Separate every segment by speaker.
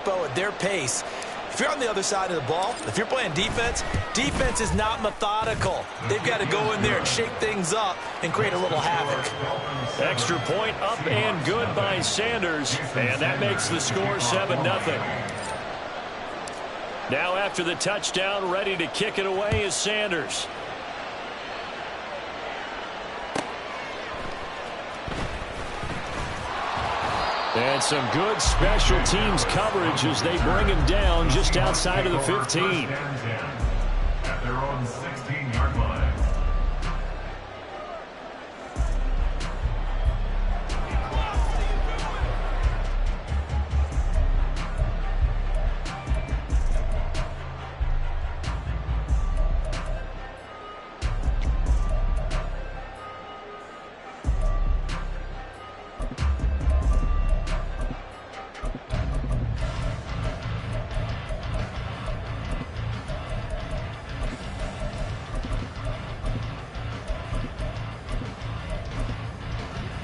Speaker 1: at their pace. If you're on the other side of the ball, if you're playing defense, defense is not methodical. They've got to go in there and shake things up and create a little havoc.
Speaker 2: Extra point up and good by Sanders, and that makes the score 7-0. Now after the touchdown, ready to kick it away is Sanders. And some good special teams coverage as they bring him down just outside of the 15.
Speaker 3: At their own 16-yard line.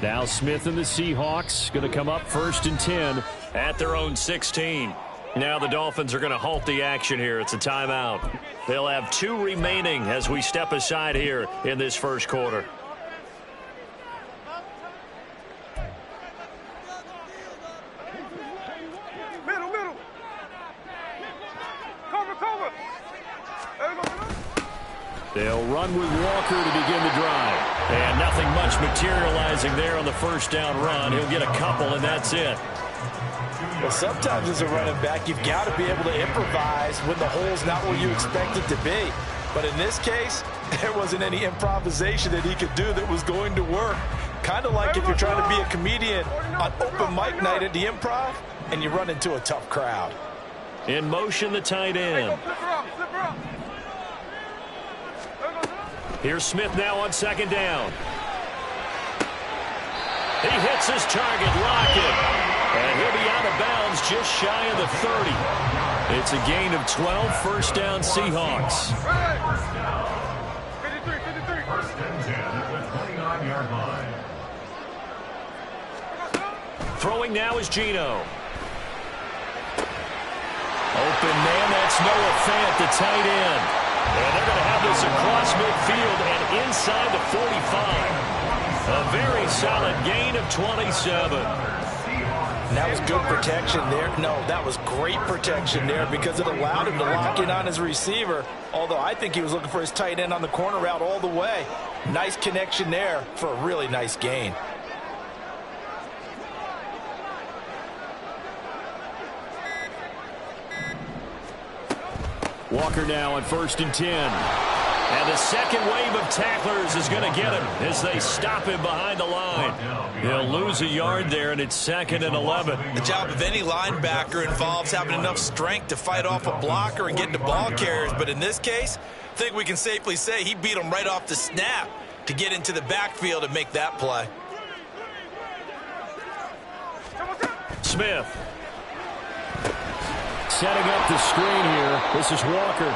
Speaker 2: Now Smith and the Seahawks going to come up 1st and 10 at their own 16. Now the Dolphins are going to halt the action here. It's a timeout. They'll have 2 remaining as we step aside here in this first quarter. They'll run with Walker to begin the drive. And nothing much materializing there on the first down run. He'll get a couple, and that's it.
Speaker 1: Well, sometimes as a running back, you've got to be able to improvise when the hole's not where you expect it to be. But in this case, there wasn't any improvisation that he could do that was going to work. Kind of like if you're trying to be a comedian on open mic night at the Improv, and you run into a tough crowd.
Speaker 2: In motion, the tight end. Here's Smith now on 2nd down. He hits his target, Lockett. And he'll be out of bounds just shy of the 30. It's a gain of 12, 1st down Seahawks.
Speaker 3: First and 10 at the 29-yard line.
Speaker 2: Throwing now is Geno. Open man, that's Noah Fant, the tight end. And they're going to have this across midfield and inside the 45. A very solid gain of 27.
Speaker 1: And that was good protection there. No, that was great protection there because it allowed him to lock in on his receiver. Although I think he was looking for his tight end on the corner route all the way. Nice connection there for a really nice gain.
Speaker 2: Walker now on 1st and 10. And the second wave of tacklers is going to get him as they stop him behind the line. He'll lose a yard there, and it's 2nd and 11.
Speaker 1: The job of any linebacker involves having enough strength to fight off a blocker and get to ball carriers. But in this case, I think we can safely say he beat him right off the snap to get into the backfield and make that play.
Speaker 2: Smith. Setting up the screen here. This is Walker.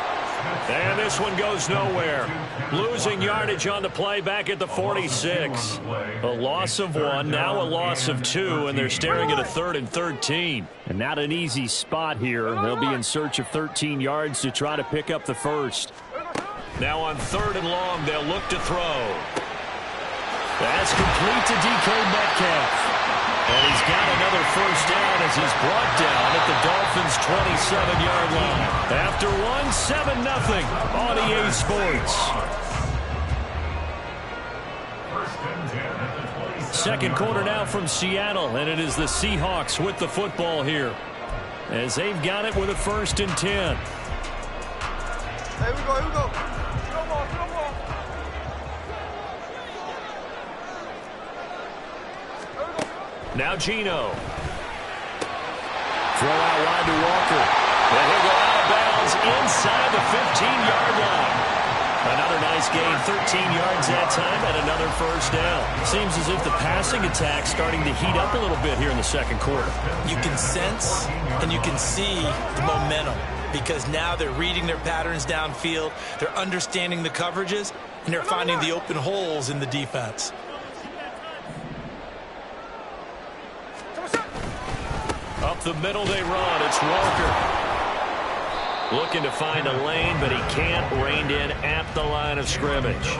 Speaker 2: And this one goes nowhere. Losing yardage on the play back at the 46. A loss of 1, now a loss of 2, and they're staring at a 3rd and 13. And not an easy spot here. They'll be in search of 13 yards to try to pick up the first. Now on 3rd and long, they'll look to throw. That's complete to DK Metcalf. And he's got another first down as he's brought down at the Dolphins' 27-yard line. After one, 7-0 on EA Sports. Second quarter now from Seattle, and it is the Seahawks with the football here as they've got it with a 1st and 10.
Speaker 4: Here we go, here we go.
Speaker 2: Now Geno. Throw out wide to Walker. And he'll go out of bounds inside the 15-yard line. Another nice gain, 13 yards that time, and another first down. Seems as if the passing attack's starting to heat up a little bit here in the second quarter.
Speaker 1: You can sense and you can see the momentum because now they're reading their patterns downfield, they're understanding the coverages, and they're finding the open holes in the defense.
Speaker 2: Up the middle they run. It's Walker. Looking to find a lane, but he can't. Reined in at the line of scrimmage.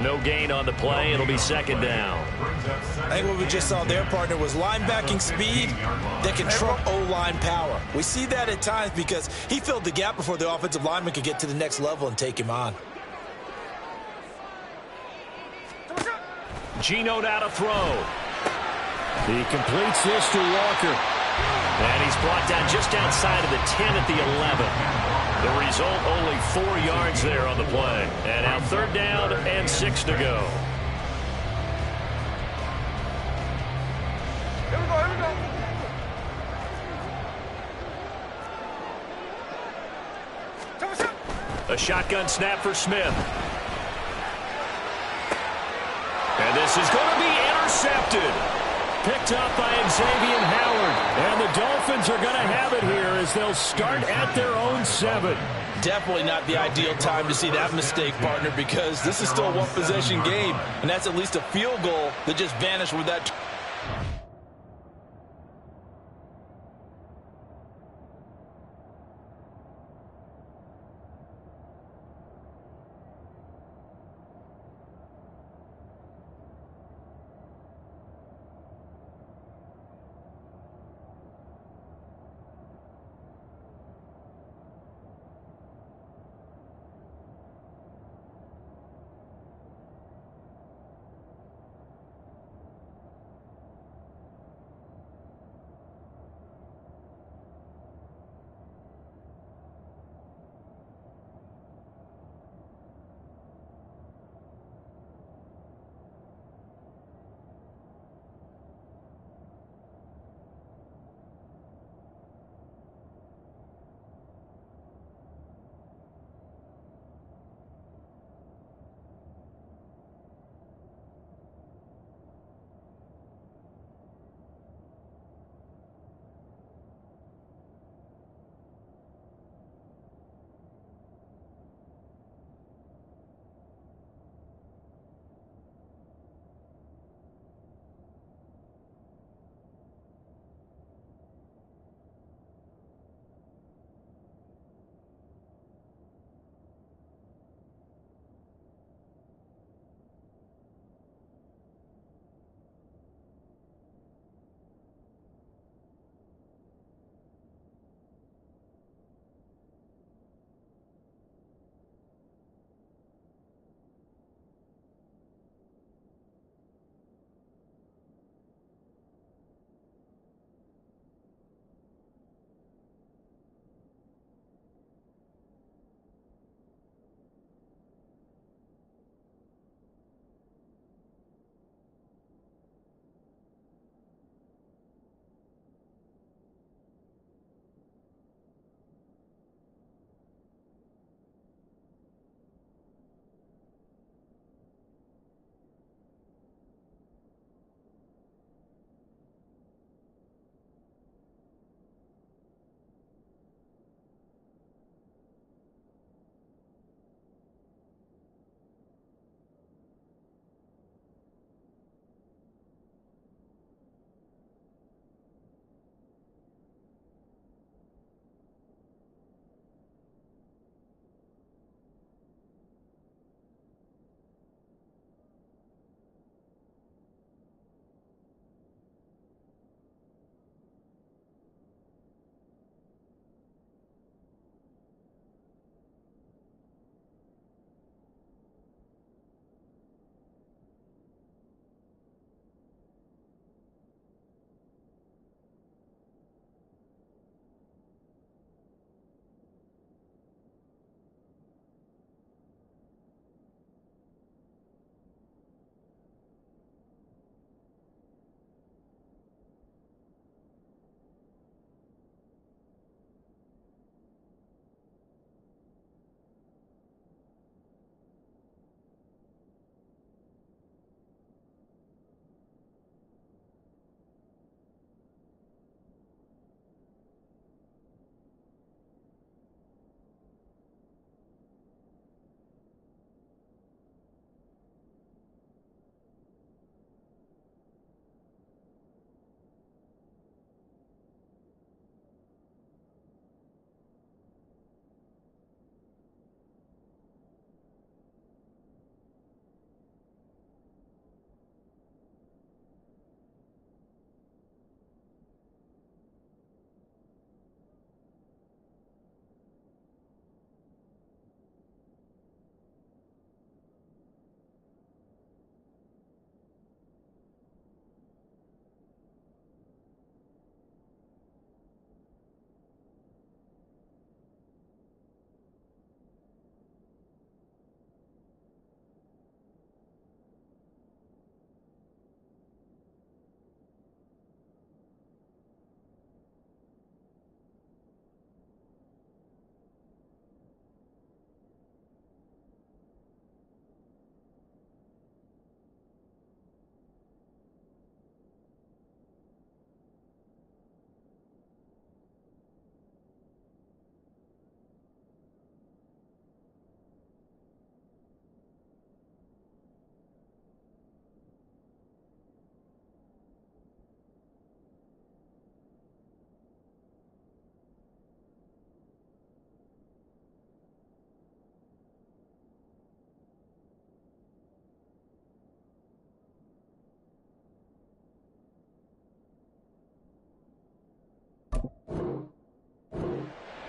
Speaker 2: No gain on the play. It'll be second down.
Speaker 1: I think what we just saw there, partner, was linebacking speed that can trump O-line power. We see that at times because he filled the gap before the offensive lineman could get to the next level and take him on.
Speaker 2: Geno out to throw. He completes this to Walker. And he's brought down just outside of the 10 at the 11. The result, only 4 yards there on the play. And now third down and 6 to go.
Speaker 4: Here we go, here we go.
Speaker 2: A shotgun snap for Smith. And this is going to be intercepted. Picked up by Xavier Howard. And the Dolphins are going to have it here as they'll start at their own 7.
Speaker 1: Definitely not the ideal time to see that mistake, partner, because this is still a one-possession game, and that's at least a field goal that just vanished with that.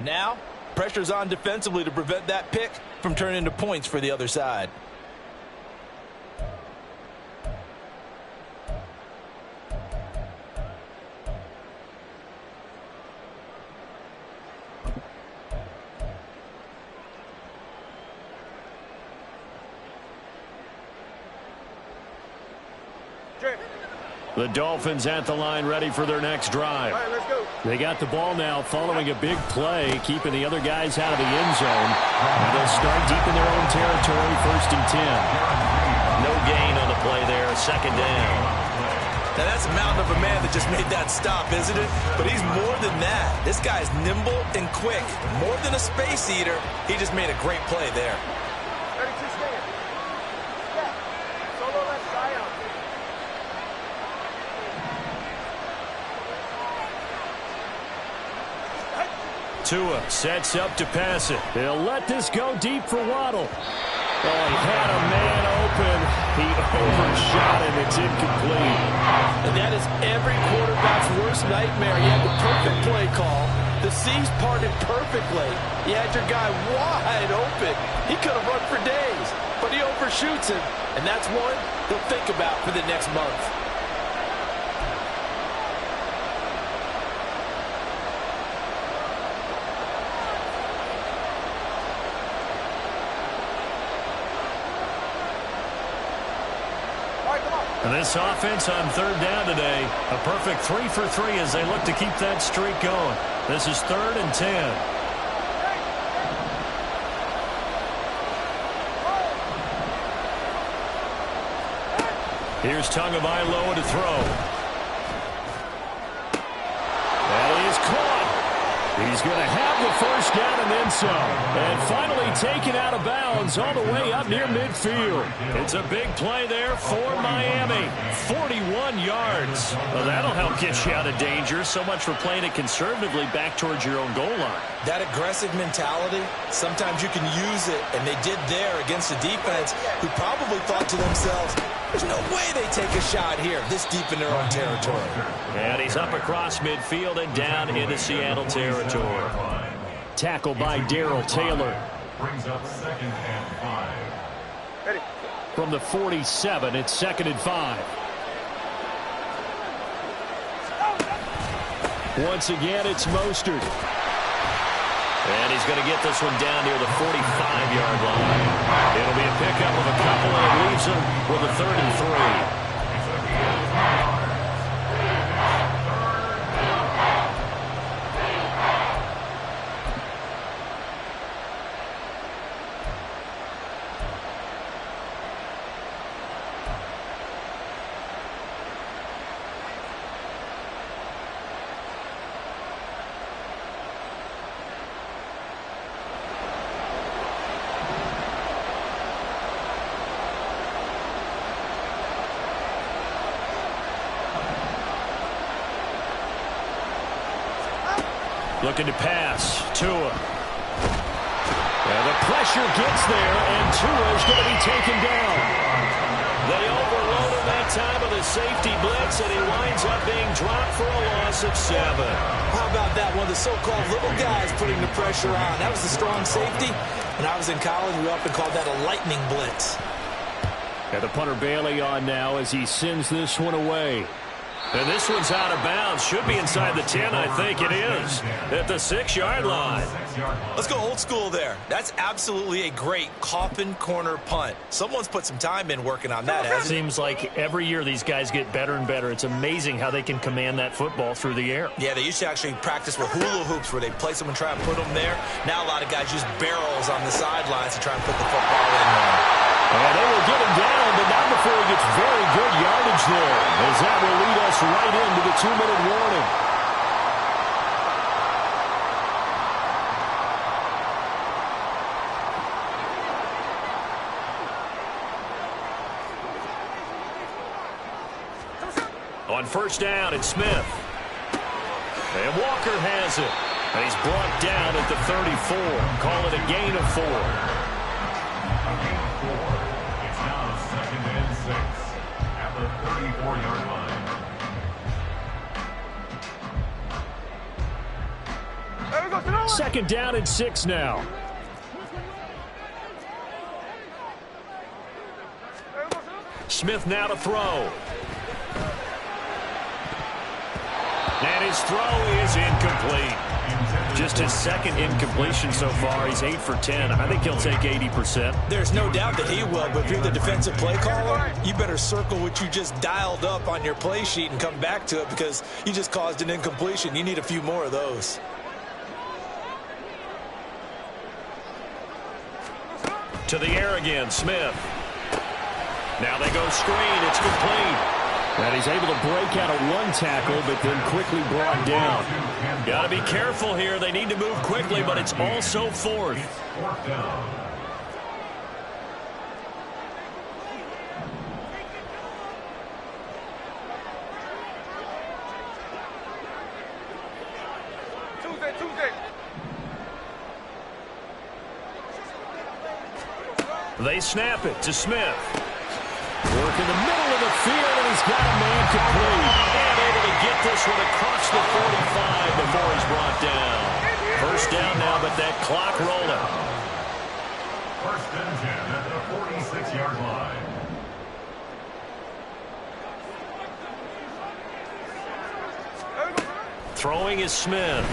Speaker 1: Now, pressure's on defensively to prevent that pick from turning into points for the other side.
Speaker 2: The Dolphins at the line ready for their next drive.
Speaker 4: All right, let's go.
Speaker 2: They got the ball now following a big play, keeping the other guys out of the end zone. And they'll start deep in their own territory, 1st and 10. No gain on the play there, 2nd down.
Speaker 1: Now that's a mountain of a man that just made that stop, isn't it? But he's more than that. This guy's nimble and quick. More than a space eater, he just made a great play there.
Speaker 4: 32 stand. Yeah. Solo left side out.
Speaker 2: Tua sets up to pass it. They'll let this go deep for Waddle. Oh, he had a man open. He overshot and it's incomplete.
Speaker 1: And that is every quarterback's worst nightmare. You had the perfect play call. The C's parted perfectly. You had your guy wide open. He could have run for days, but he overshoots him. And that's one he'll think about for the next month.
Speaker 2: And this offense on 3rd down today, a perfect 3 for 3 as they look to keep that streak going. This is 3rd and 10. Here's Tagovailoa to throw. That is caught. He's going to have the 1st down and then some. And finally taken out of bounds all the way up near midfield. It's a big play there for Miami. 41 yards. Well, that'll help get you out of danger. So much for playing it conservatively back towards your own goal line.
Speaker 1: That aggressive mentality, sometimes you can use it, and they did there against a defense who probably thought to themselves, there's no way they take a shot here this deep in their own territory.
Speaker 2: And he's up across midfield and down into Seattle territory. Tackled by Darrell Taylor.
Speaker 3: Brings up 2nd and 5.
Speaker 4: Ready.
Speaker 2: From the 47, it's 2nd and 5. Once again, it's Mostert. And he's going to get this one down near the 45-yard line. It'll be a pickup of a couple, and it leaves him with a 3rd and 3. Looking to pass. Tua. And the pressure gets there, and Tua is going to be taken down. They overload him that time with a safety blitz, and he winds up being dropped for a loss of 7.
Speaker 1: How about that? One of the so-called little guys putting the pressure on. That was the strong safety. When I was in college, we often called that a lightning blitz.
Speaker 2: And the punter Bailey on now as he sends this one away. And this one's out of bounds. Should be inside the 10, I think it is. At the 6-yard line.
Speaker 1: Let's go old school there. That's absolutely a great coffin corner punt. Someone's put some time in working on that, hasn't it?
Speaker 2: Seems like every year these guys get better and better. It's amazing how they can command that football through the air.
Speaker 1: Yeah, they used to actually practice with hula hoops where they place them and try and put them there. Now a lot of guys use barrels on the sidelines to try and put the football in there.
Speaker 2: And they will get him down, but not before he gets very good yardage there, as that will lead us right into the 2-minute warning. On 1st down, it's Smith. And Walker has it. And he's brought down at the 34. Call it a gain of 4.
Speaker 3: It's now 2nd and 6 at the 34-yard line.
Speaker 2: Second down and 6 now. Smith now to throw. And his throw is incomplete. Just his second incompletion so far. He's 8 for 10. I think he'll take 80%.
Speaker 1: There's no doubt that he will, but if you're the defensive play caller, you better circle what you just dialed up on your play sheet and come back to it because you just caused an incompletion. You need a few more of those.
Speaker 2: To the air again, Smith. Now they go screen. It's complete. And he's able to break out of one tackle, but then quickly brought down. Got to be careful here. They need to move quickly, but it's also fourth.
Speaker 3: Fourth down.
Speaker 4: Tuesday.
Speaker 2: They snap it to Smith. Work in the middle of the field, and he's got a man complete. And able to get this one across the 45 before he's brought down. First down now, but that clock rolling.
Speaker 3: First and 10 at the 46-yard line.
Speaker 2: Throwing is Smith.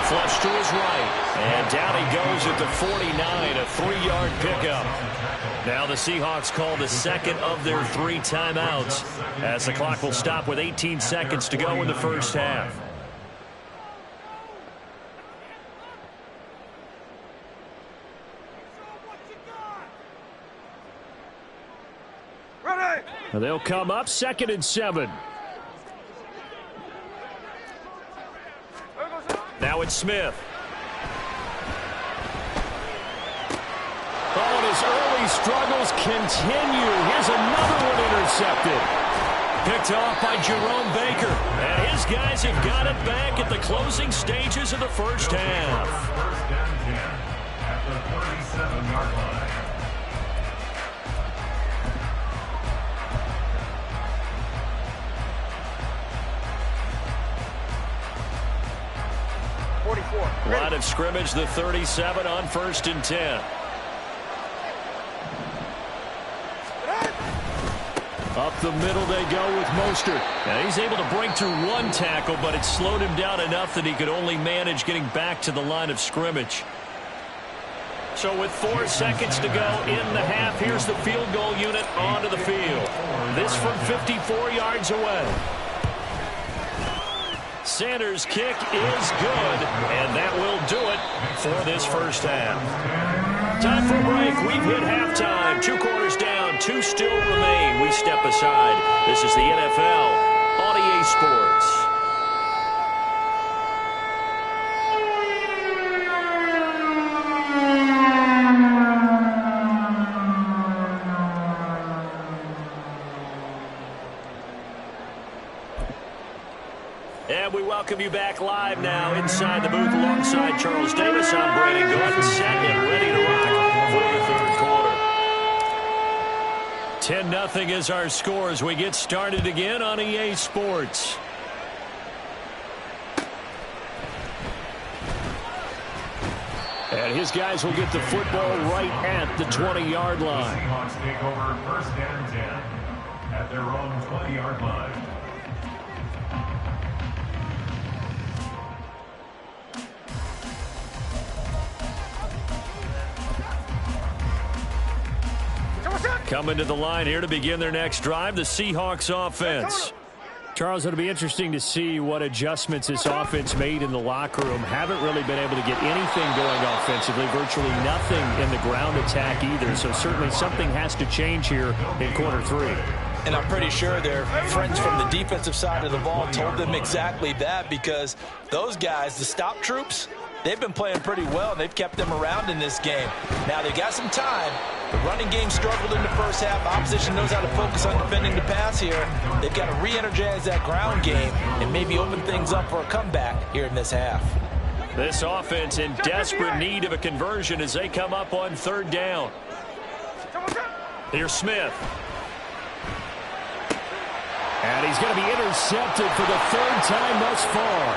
Speaker 2: Flush to his right. And down he goes at the 49, a 3-yard pickup. Now the Seahawks call the second of their 3 timeouts as the clock will stop with 18 seconds to go in the first half.
Speaker 4: Ready.
Speaker 2: They'll come up 2nd and 7. Now it's Smith. Oh, and his early struggles continue. Here's another one intercepted. Picked off by Jerome Baker. And his guys have got it back at the closing stages of the first half.
Speaker 3: First and 10 at the 37-yard line.
Speaker 2: Line of scrimmage, the 37 on 1st and 10. Up the middle they go with Mostert. And he's able to break through one tackle, but it slowed him down enough that he could only manage getting back to the line of scrimmage. So with 4 seconds to go in the half, here's the field goal unit onto the field. This from 54 yards away. Sanders' kick is good, and that will do it for this first half. Time for a break. We've hit halftime. 2 quarters down, 2 still remain. We step aside. This is the NFL on EA Sports. And we welcome you back live now inside the booth alongside Charles Davis. I'm Brandon Gordon, set and ready to rock for the third quarter. 10-0 is our score as we get started again on EA Sports. And his guys will get the football right at the 20-yard line.
Speaker 3: Seahawks take over first and 10 at their own 20-yard line.
Speaker 2: Coming to the line here to begin their next drive, the Seahawks offense. Charles, it'll be interesting to see what adjustments this offense made in the locker room. Haven't really been able to get anything going offensively, virtually nothing in the ground attack either. So certainly something has to change here in quarter 3.
Speaker 1: And I'm pretty sure their friends from the defensive side of the ball told them exactly that, because those guys, the stop troops, they've been playing pretty well, and they've kept them around in this game. Now, they got some time. The running game struggled in the first half. Opposition knows how to focus on defending the pass here. They've got to re-energize that ground game and maybe open things up for a comeback here in this half.
Speaker 2: This offense in desperate need of a conversion as they come up on 3rd down. Here's Smith. And he's going to be intercepted for the 3rd time thus far.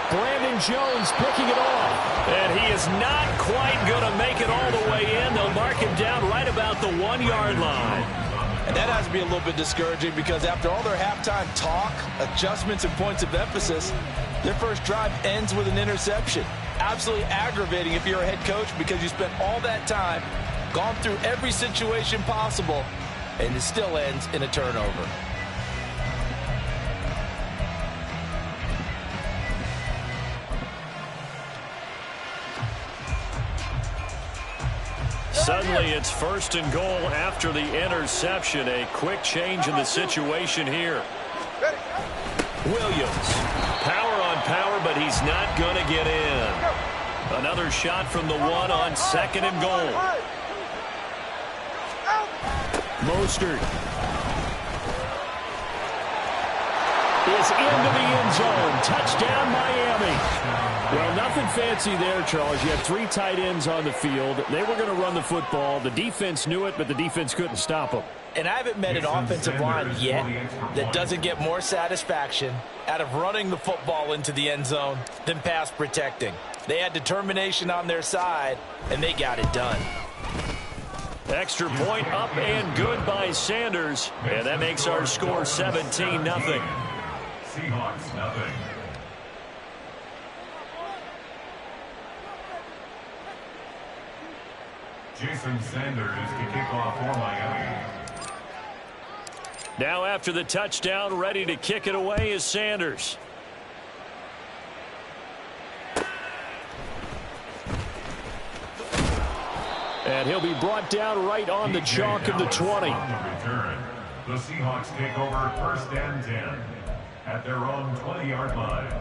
Speaker 2: Brandon Jones picking it off. And he is not quite going to make it all the way in. They'll mark him down right about the 1-yard line.
Speaker 1: And that has to be a little bit discouraging because after all their halftime talk, adjustments, and points of emphasis, their first drive ends with an interception. Absolutely aggravating if you're a head coach because you spent all that time, gone through every situation possible, and it still ends in a turnover.
Speaker 2: Suddenly it's 1st and goal after the interception. A quick change in the situation here. Williams. Power on power, but he's not going to get in. Another shot from the 1 on 2nd and goal. Mostert is into the end zone. Touchdown, Miami. Well, nothing fancy there, Charles. You had 3 tight ends on the field. They were going to run the football. The defense knew it, but the defense couldn't stop them.
Speaker 1: And I haven't met an offensive line yet that doesn't get more satisfaction out of running the football into the end zone than pass protecting. They had determination on their side, and they got it done.
Speaker 2: Extra point up and good by Sanders. And that makes our score 17-0.
Speaker 3: Seahawks, nothing. Jason Sanders to kick off for Miami.
Speaker 2: Now after the touchdown, ready to kick it away is Sanders. And he'll be brought down right on the chalk of the 20.
Speaker 3: On the return, the Seahawks take over 1st and 10 at their own 20-yard line.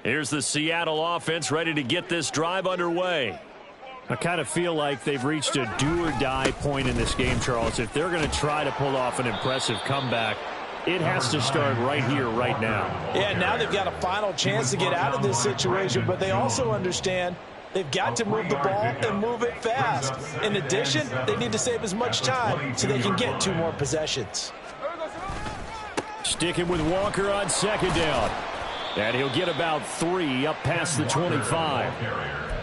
Speaker 2: Here's the Seattle offense ready to get this drive underway. I kind of feel like they've reached a do-or-die point in this game, Charles. If they're going to try to pull off an impressive comeback, it has to start right here, right now.
Speaker 1: Yeah, now they've got a final chance to get out of this situation, but they also understand they've got to move the ball and move it fast. In addition, they need to save as much time so they can get 2 more possessions.
Speaker 2: Sticking with Walker on 2nd down. And he'll get about 3 up past the 25.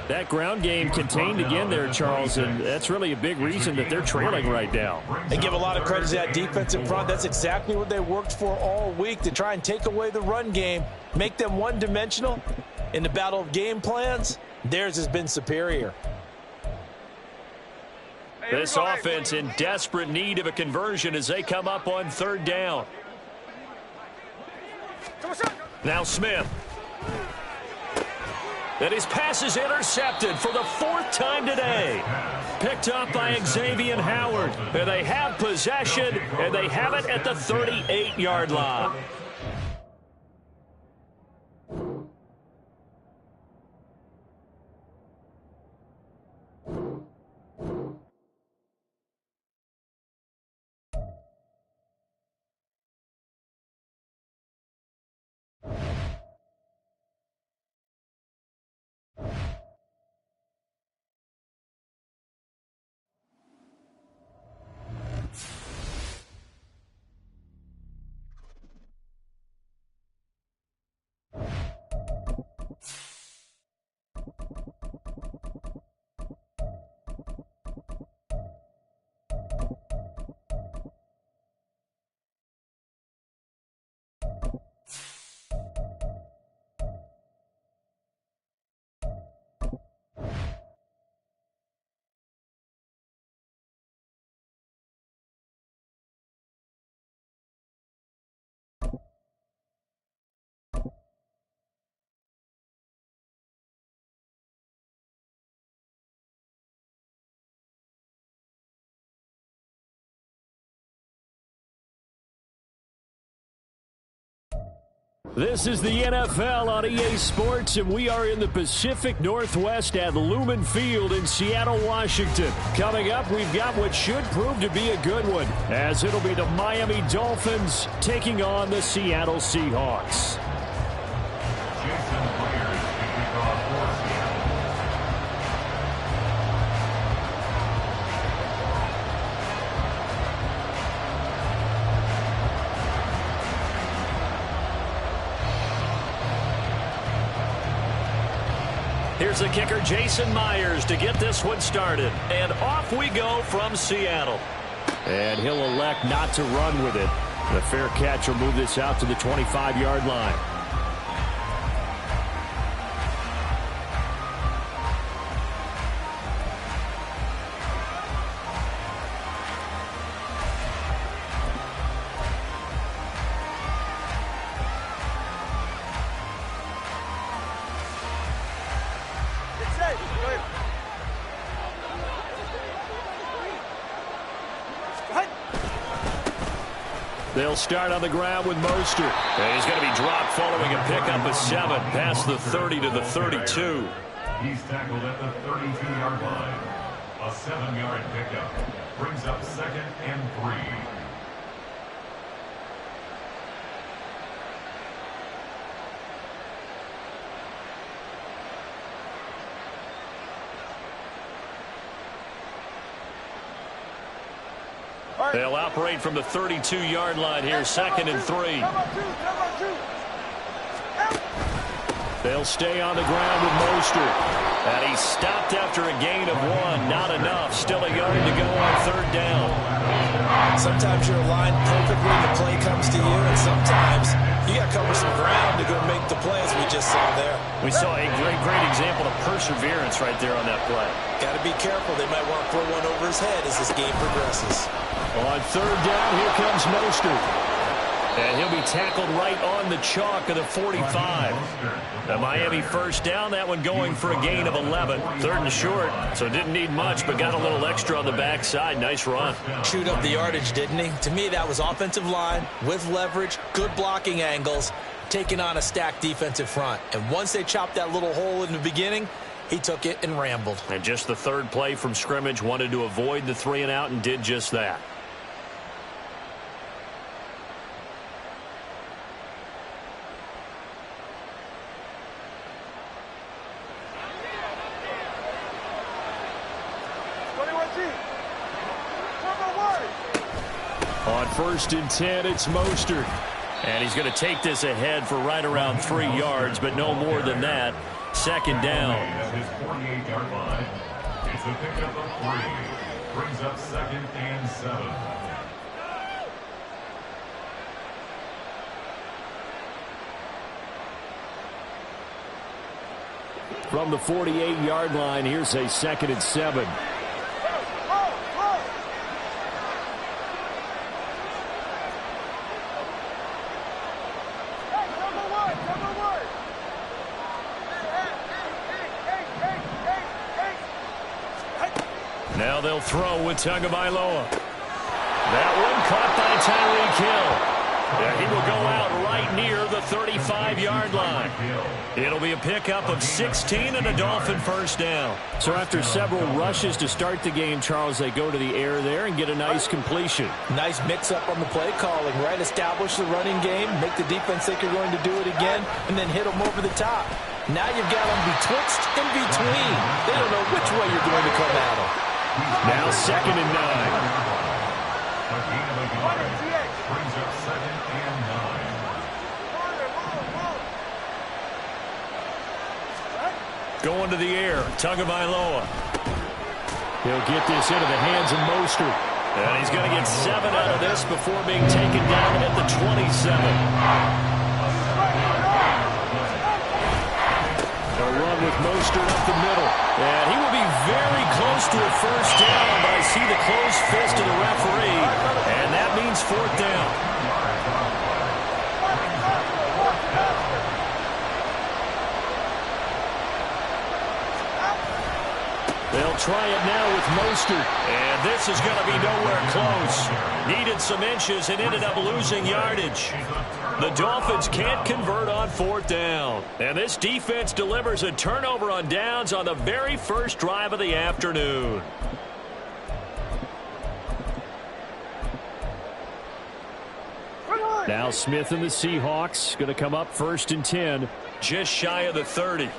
Speaker 2: That ground game contained again there, Charles, and that's really a big reason that they're trailing right now.
Speaker 1: They give a lot of credit to that defense in front. That's exactly what they worked for all week, to try and take away the run game, make them one-dimensional. In the battle of game plans, theirs has been superior.
Speaker 2: This offense in desperate need of a conversion as they come up on 3rd down. Now Smith. And his pass is intercepted for the 4th time today. Picked up by Xavier Howard. And they have possession, and they have it at the 38-yard line. This is the NFL on EA Sports, and we are in the Pacific Northwest at Lumen Field in Seattle, Washington. Coming up, we've got what should prove to be a good one, as it'll be the Miami Dolphins taking on the Seattle Seahawks.
Speaker 3: Jason Myers to kick off for Seattle.
Speaker 2: here's the kicker, Jason Myers, to get this one started. And off we go from Seattle. And he'll elect not to run with it. The fair catch will move this out to the 25-yard line. They'll start on the ground with Mostert. And he's going to be dropped following a pickup of 7 past the 30 to the 32.
Speaker 3: He's tackled at the 32-yard line. A 7-yard pickup brings up 2nd and 3.
Speaker 2: They'll operate from the 32-yard line here, 2nd and 3. They'll stay on the ground with Mostert. And he stopped after a gain of 1. Not enough. Still a yard to go on 3rd down.
Speaker 1: Sometimes you're aligned perfectly, the play comes to you, and sometimes you got to cover some ground to go make the play, as we just saw there.
Speaker 2: We saw a great example of perseverance right there on that play.
Speaker 1: Got to be careful. They might want to throw one over his head as this game progresses.
Speaker 2: On 3rd down, here comes Mostert. And he'll be tackled right on the chalk of the 45. The Miami 1st down, that one going for a gain of 11. 3rd and short, so didn't need much, but got a little extra on the backside. Nice run.
Speaker 1: Chewed up the yardage, didn't he? To me, that was offensive line with leverage, good blocking angles, taking on a stacked defensive front. And once they chopped that little hole in the beginning, he took it and rambled.
Speaker 2: And just the 3rd play from scrimmage, wanted to avoid the 3 and out and did just that. On 1st and 10, it's Mostert. And he's going to take this ahead for right around 3 yards, but no more than that. 2nd down.
Speaker 3: At his 48-yard line, it's a pickup of 3. Brings up 2nd and 7.
Speaker 2: From the 48-yard line, here's a 2nd and 7. Now they'll throw with Tagovailoa. That one caught by Tyreek Hill. Yeah, he will go out right near the 35-yard line. It'll be a pickup of 16 and a Dolphin 1st down. So after several rushes to start the game, Charles, they go to the air there and get a nice completion.
Speaker 1: Nice mix-up on the play calling, right? Establish the running game, make the defense think you're going to do it again, and then hit them over the top. Now you've got them betwixt and between. They don't know which way you're going to come at them.
Speaker 2: Now 2nd and 9.
Speaker 3: Brings up 2nd and 9.
Speaker 2: Going to the air, Tagovailoa. He'll get this into the hands of Mostert. And he's going to get 7 out of this before being taken down at the 27. A run with Mostert up the middle. And he will be very close to a 1st down, but I see the closed fist of the referee, and that means 4th down. They'll try it now with Mostert, and this is going to be nowhere close. Needed some inches and ended up losing yardage. The Dolphins can't convert on 4th down. And this defense delivers a turnover on downs on the very first drive of the afternoon. Now Smith and the Seahawks going to come up 1st and 10. Just shy of the 30.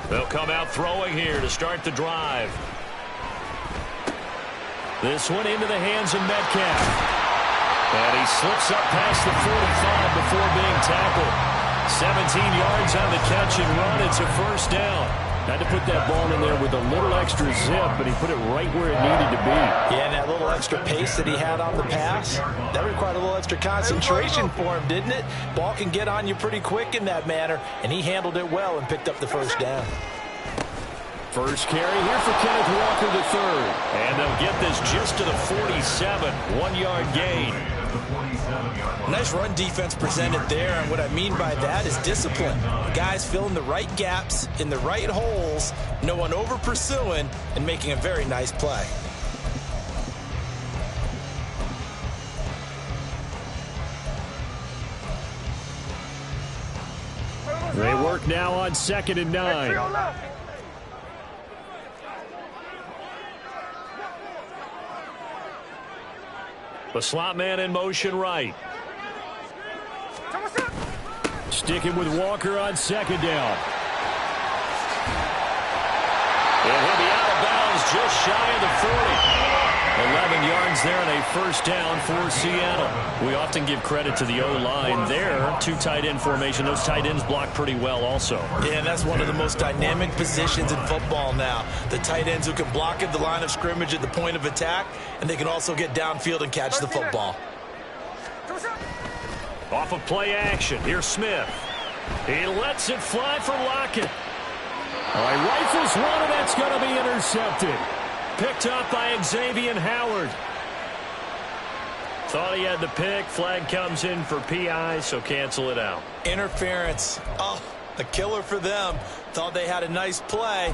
Speaker 2: They'll come out throwing here to start the drive. This one into the hands of Metcalf. And he slips up past the 45 before being tackled. 17 yards on the catch and run. It's a first down. Had to put that ball in there with a little extra zip, but he put it right where it needed to be.
Speaker 1: Yeah, and that little extra pace that he had on the pass, that required a little extra concentration for him, didn't it? Ball can get on you pretty quick in that manner, and he handled it well and picked up the first down.
Speaker 2: First carry here for Kenneth Walker III. And they'll get this just to the 47. 1-yard gain.
Speaker 1: Nice run defense presented there, and what I mean by that is discipline. Guys filling the right gaps in the right holes, no one over pursuing, and making a very nice play.
Speaker 2: They work now on 2nd and 9. The slot man in motion right. Sticking with Walker on 2nd down. And he'll be out of bounds just shy of the 40. 11 yards there and a first down for Seattle. We often give credit to the O-line there. 2 tight end formation. Those tight ends block pretty well also.
Speaker 1: Yeah, and that's one of the most dynamic positions in football now. The tight ends who can block at the line of scrimmage at the point of attack, and they can also get downfield and catch the football.
Speaker 2: Off of play action. Here's Smith. He lets it fly for Lockett. All right, rifles one, and that's going to be intercepted. Picked up by Xavier Howard. Thought he had the pick. Flag comes in for PI, so cancel it out.
Speaker 1: Interference. Oh, a killer for them. Thought they had a nice play.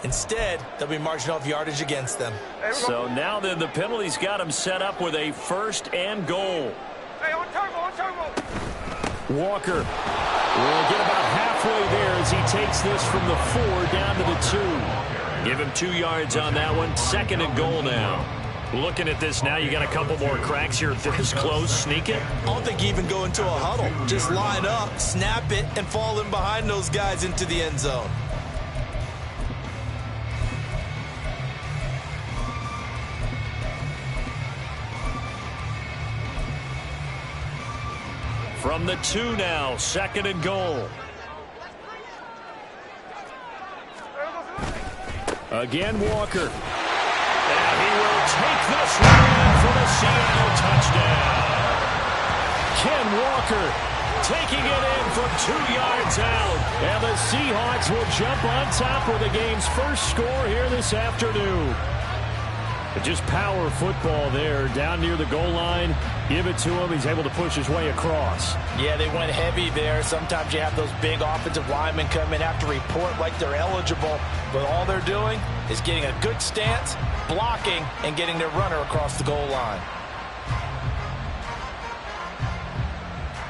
Speaker 1: Instead, they'll be marching off yardage against them.
Speaker 2: So now then the penalty's got him set up with a 1st and goal.
Speaker 4: Hey, on turbo.
Speaker 2: Walker will get about halfway there as he takes this from the 4 down to the 2. Give him 2 yards on that one. 2nd and goal now. Looking at this now, you got a couple more cracks here. This close, sneak it.
Speaker 1: I don't think you even go into a huddle. Just line up, snap it, and fall in behind those guys into the end zone.
Speaker 2: From the 2 now, 2nd and goal. Again, Walker. And he will take this one in for the Seattle touchdown. Ken Walker taking it in from 2 yards out. And the Seahawks will jump on top with the game's first score here this afternoon. But just power football there down near the goal line. Give it to him. He's able to push his way across.
Speaker 1: Yeah, they went heavy there. Sometimes you have those big offensive linemen come in, have to report like they're eligible. But all they're doing is getting a good stance, blocking, and getting their runner across the goal line.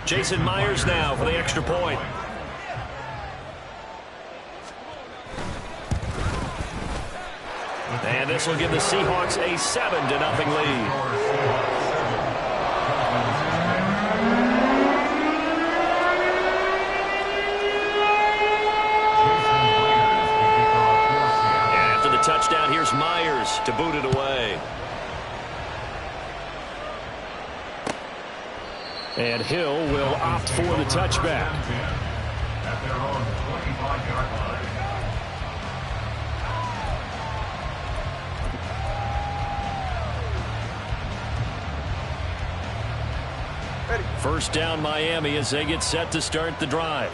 Speaker 2: Jason Myers now for the extra point. And this will give the Seahawks a 7-0 lead. Touchdown, here's Myers to boot it away. And Hill will opt for the touchback.
Speaker 3: At their own 25-yard line.
Speaker 2: First down Miami as they get set to start the drive.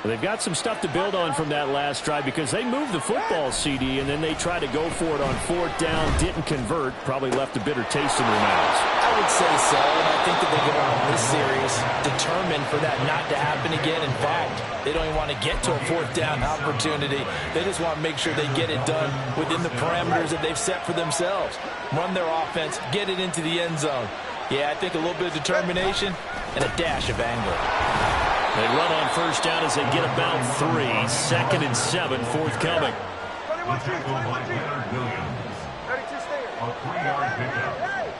Speaker 2: Well, they've got some stuff to build on from that last drive because they moved the football, CD, and then they tried to go for it on 4th down, didn't convert, probably left a bitter taste in their mouths.
Speaker 1: I would say so, and I think that they go on this series determined for that not to happen again. In fact, they don't even want to get to a 4th down opportunity. They just want to make sure they get it done within the parameters that they've set for themselves. Run their offense, get it into the end zone. Yeah, I think a little bit of determination and a dash of anger.
Speaker 2: They run on 1st down as they get about 3. 2nd and 7 forthcoming.
Speaker 3: The tackle by Leonard Williams. A 3-yard pickup.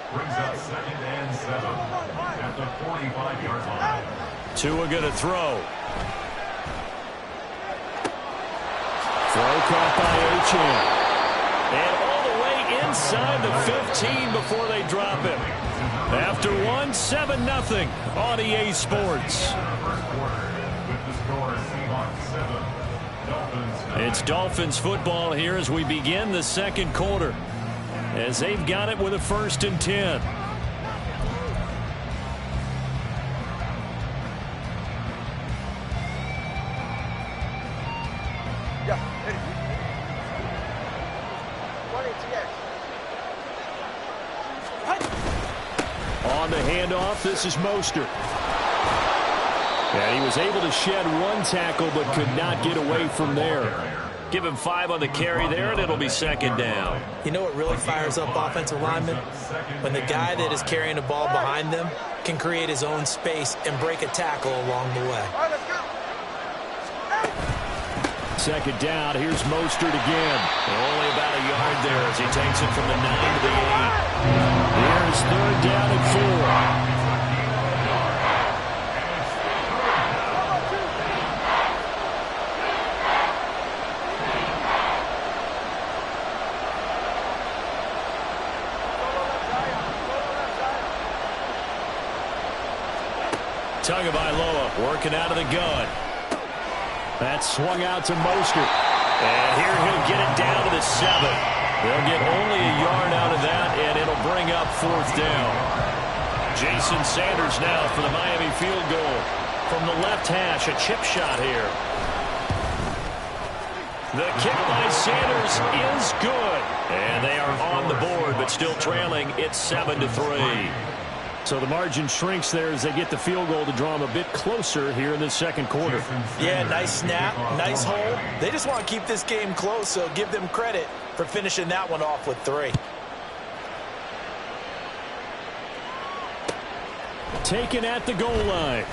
Speaker 3: Brings up 2nd and 7 at the 45-yard line.
Speaker 2: Tua going to throw. Throw caught by Achane. And all the way inside the 15 before they drop him. After 1, 7-0 on EA Sports. It's Dolphins football here as we begin the second quarter, as they've got it with a 1st and 10. On the handoff, this is Mostert. And he was able to shed one tackle but could not get away from there. Give him 5 on the carry there, and it'll be 2nd down.
Speaker 1: You know what really fires up offensive linemen? When the guy that is carrying the ball behind them can create his own space and break a tackle along the way.
Speaker 2: 2nd down, here's Mostert again. Only about a yard there as he takes it from the 9 to the 8. Here's 3rd down and 4. Tagovailoa working out of the gun. That swung out to Mostert. And here he'll get it down to the 7. They'll get only a yard out of that, and it'll bring up 4th down. Jason Sanders now for the Miami field goal. From the left hash, a chip shot here. The kick by Sanders is good. And they are on the board, but still trailing. It's 7-3. So the margin shrinks there as they get the field goal to draw them a bit closer here in the second quarter.
Speaker 1: Yeah, nice snap, nice hole. They just want to keep this game close, so give them credit for finishing that one off with 3.
Speaker 2: Taken at the goal line.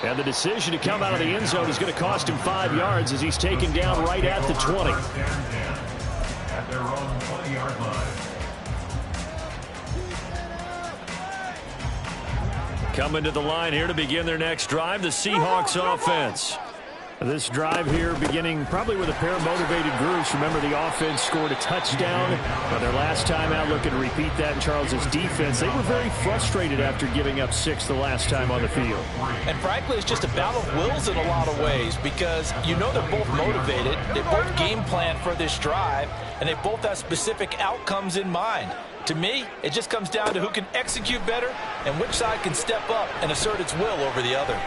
Speaker 2: And the decision to come out of the end zone is going to cost him 5 yards as he's taken down right at the 20.
Speaker 3: At their own 20-yard line.
Speaker 2: Coming to the line here to begin their next drive, the Seahawks offense. This drive here beginning probably with a pair of motivated groups. Remember, the offense scored a touchdown. But their last time out, looking to repeat that in Charles's defense. They were very frustrated after giving up 6 the last time on the field.
Speaker 1: And frankly, it's just a battle of wills in a lot of ways because you know they're both motivated. They both game plan for this drive, and they both have specific outcomes in mind. To me, it just comes down to who can execute better and which side can step up and assert its will over the other.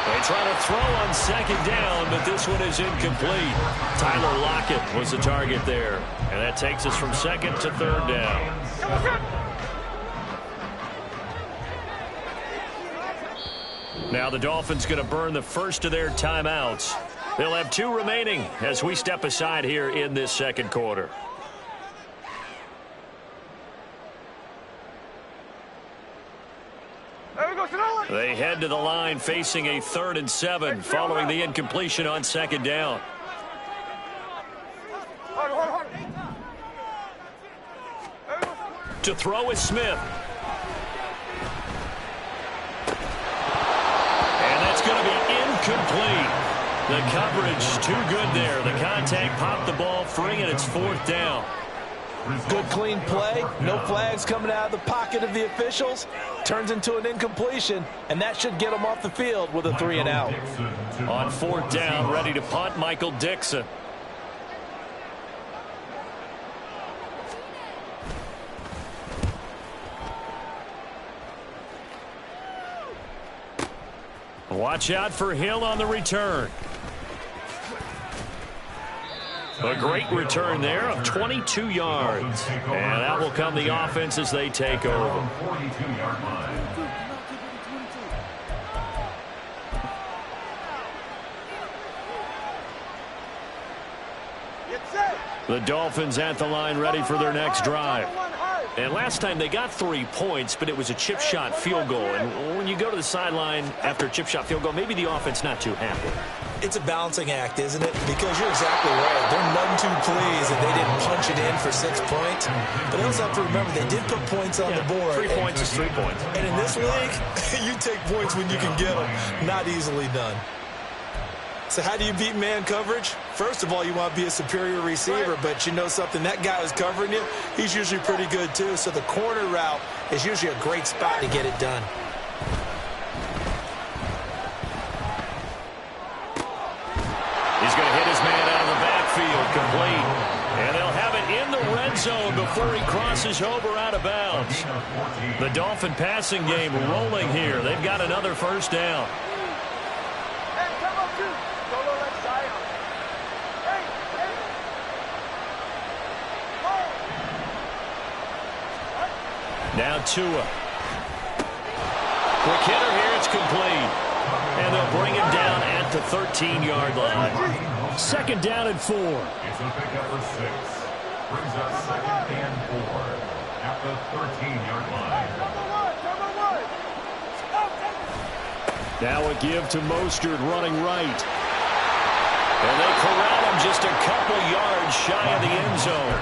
Speaker 2: They try to throw on 2nd down, but this one is incomplete. Tyler Lockett was the target there. And that takes us from 2nd to 3rd down. Now the Dolphins going to burn the first of their timeouts. They'll have 2 remaining as we step aside here in this second quarter. They head to the line facing a 3rd and 7 following the incompletion on 2nd down. To throw is Smith. And that's going to be incomplete. The coverage too good there. The contact popped the ball free, and it's 4th down.
Speaker 1: Good clean play, no flags coming out of the pocket of the officials. Turns into an incompletion, and that should get them off the field with a 3 and out.
Speaker 2: On 4th down, ready to punt, Michael Dixon. Watch out for Hill on the return. A great return there of 22 yards. And that will come the offense as they take over. The Dolphins at the line ready for their next drive. And last time they got 3 points, but it was a chip shot field goal. And when you go to the sideline after a chip shot field goal, maybe the offense not too happy.
Speaker 1: It's a balancing act, isn't it? Because you're exactly right. They're none too pleased that they didn't punch it in for 6 points. But they also have to remember they did put points on the board.
Speaker 2: 3 points is 3 points.
Speaker 1: And in this league, you take points when you can get them. Not easily done. So how do you beat man coverage? First of all, you want to be a superior receiver, but you know something, that guy who's covering you, he's usually pretty good too. So the corner route is usually a great spot to get it done.
Speaker 2: zone before he crosses over out of bounds. The Dolphin passing game rolling here. They've got another first down.
Speaker 4: Hey, come up, too. Solo left side. Hey, hey.
Speaker 2: Now Tua. Quick hitter here. It's complete. And they'll bring him down at the 13-yard line. Second down and 4.
Speaker 3: It's a pickup for 6. Brings up second and 4 at the 13-yard line.
Speaker 2: Now a give to Mostert running right. And they corral him just a couple yards shy of the end zone.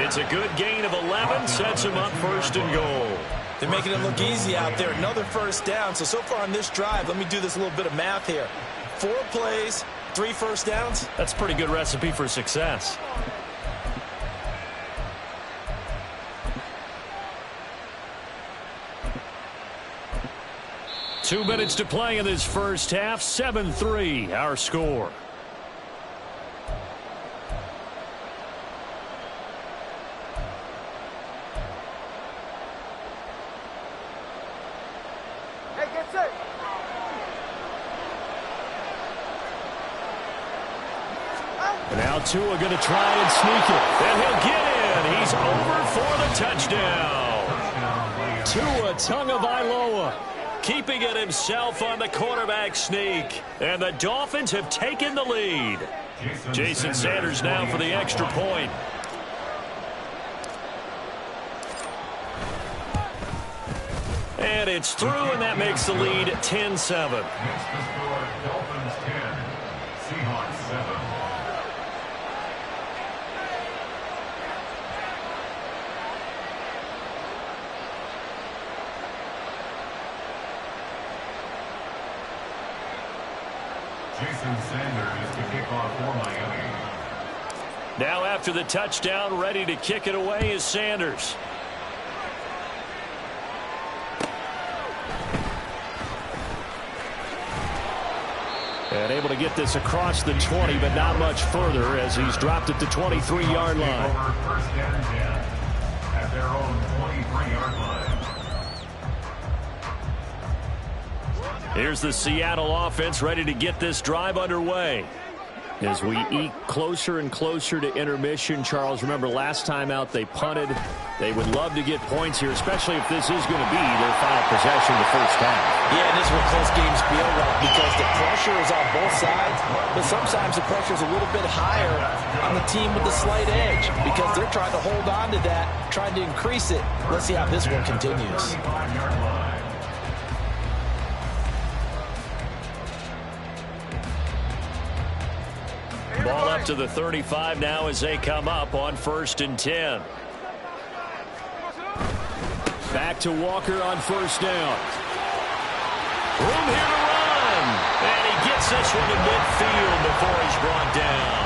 Speaker 2: It's a good gain of 11. Sets him up first and goal.
Speaker 1: They're making it look easy out there. Another first down. So far on this drive, let me do this little bit of math here. 4 plays, 3 first downs.
Speaker 2: That's a pretty good recipe for success. Two minutes to play in this first half. 7-3, our score.
Speaker 4: Hey, get set.
Speaker 2: And now Tua going to try and sneak it. And he'll get in. He's over for the touchdown. Tua Tagovailoa keeping it himself on the quarterback sneak. And the Dolphins have taken the lead. Jason Sanders now for the extra point. And it's through, and that makes the lead 10-7.
Speaker 3: Next to score, Dolphins 10, Seahawks 7. Jason Sanders is to kick off for Miami.
Speaker 2: Now after the touchdown, ready to kick it away is Sanders. And able to get this across the 20, but not much further as he's dropped at the 23-yard line.
Speaker 3: First and 10 at their own 23-yard line.
Speaker 2: Here's the Seattle offense ready to get this drive underway. As we eke closer and closer to intermission, Charles, remember last time out they punted. They would love to get points here, especially if this is going to be their final possession of the first half.
Speaker 1: Yeah, and this is what close games feel like because the pressure is on both sides, but sometimes the pressure is a little bit higher on the team with the slight edge because they're trying to hold on to that, trying to increase it. Let's see how this one continues.
Speaker 2: Ball up to the 35 now as they come up on 1st and 10. Back to Walker on first down. Room here to run. And he gets this one to midfield before he's brought down.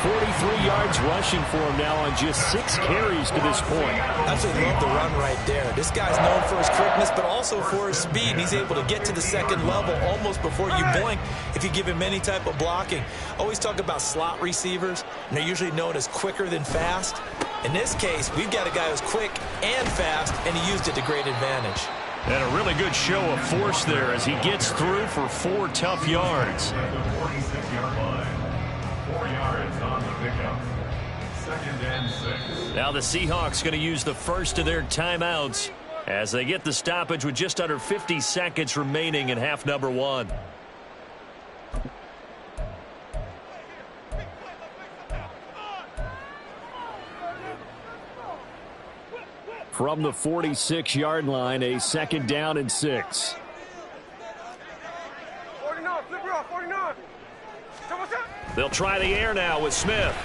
Speaker 2: 43 yards rushing for him now on just 6 carries to this point.
Speaker 1: Absolutely love the run right there. This guy's known for his quickness, but also for his speed. And he's able to get to the second level almost before you blink if you give him any type of blocking. Always talk about slot receivers, and they're usually known as quicker than fast. In this case, we've got a guy who's quick and fast, and he used it to great advantage.
Speaker 2: And a really good show of force there as he gets through for 4 tough yards.
Speaker 3: At the 46-yard line. 4 yards on the pickup. 2nd and 6.
Speaker 2: Now the Seahawks going to use the first of their timeouts as they get the stoppage with just under 50 seconds remaining in half number 1. From the 46-yard line, a 2nd down and 6.
Speaker 4: 49, flip it off, 49.
Speaker 2: They'll try the air now with Smith.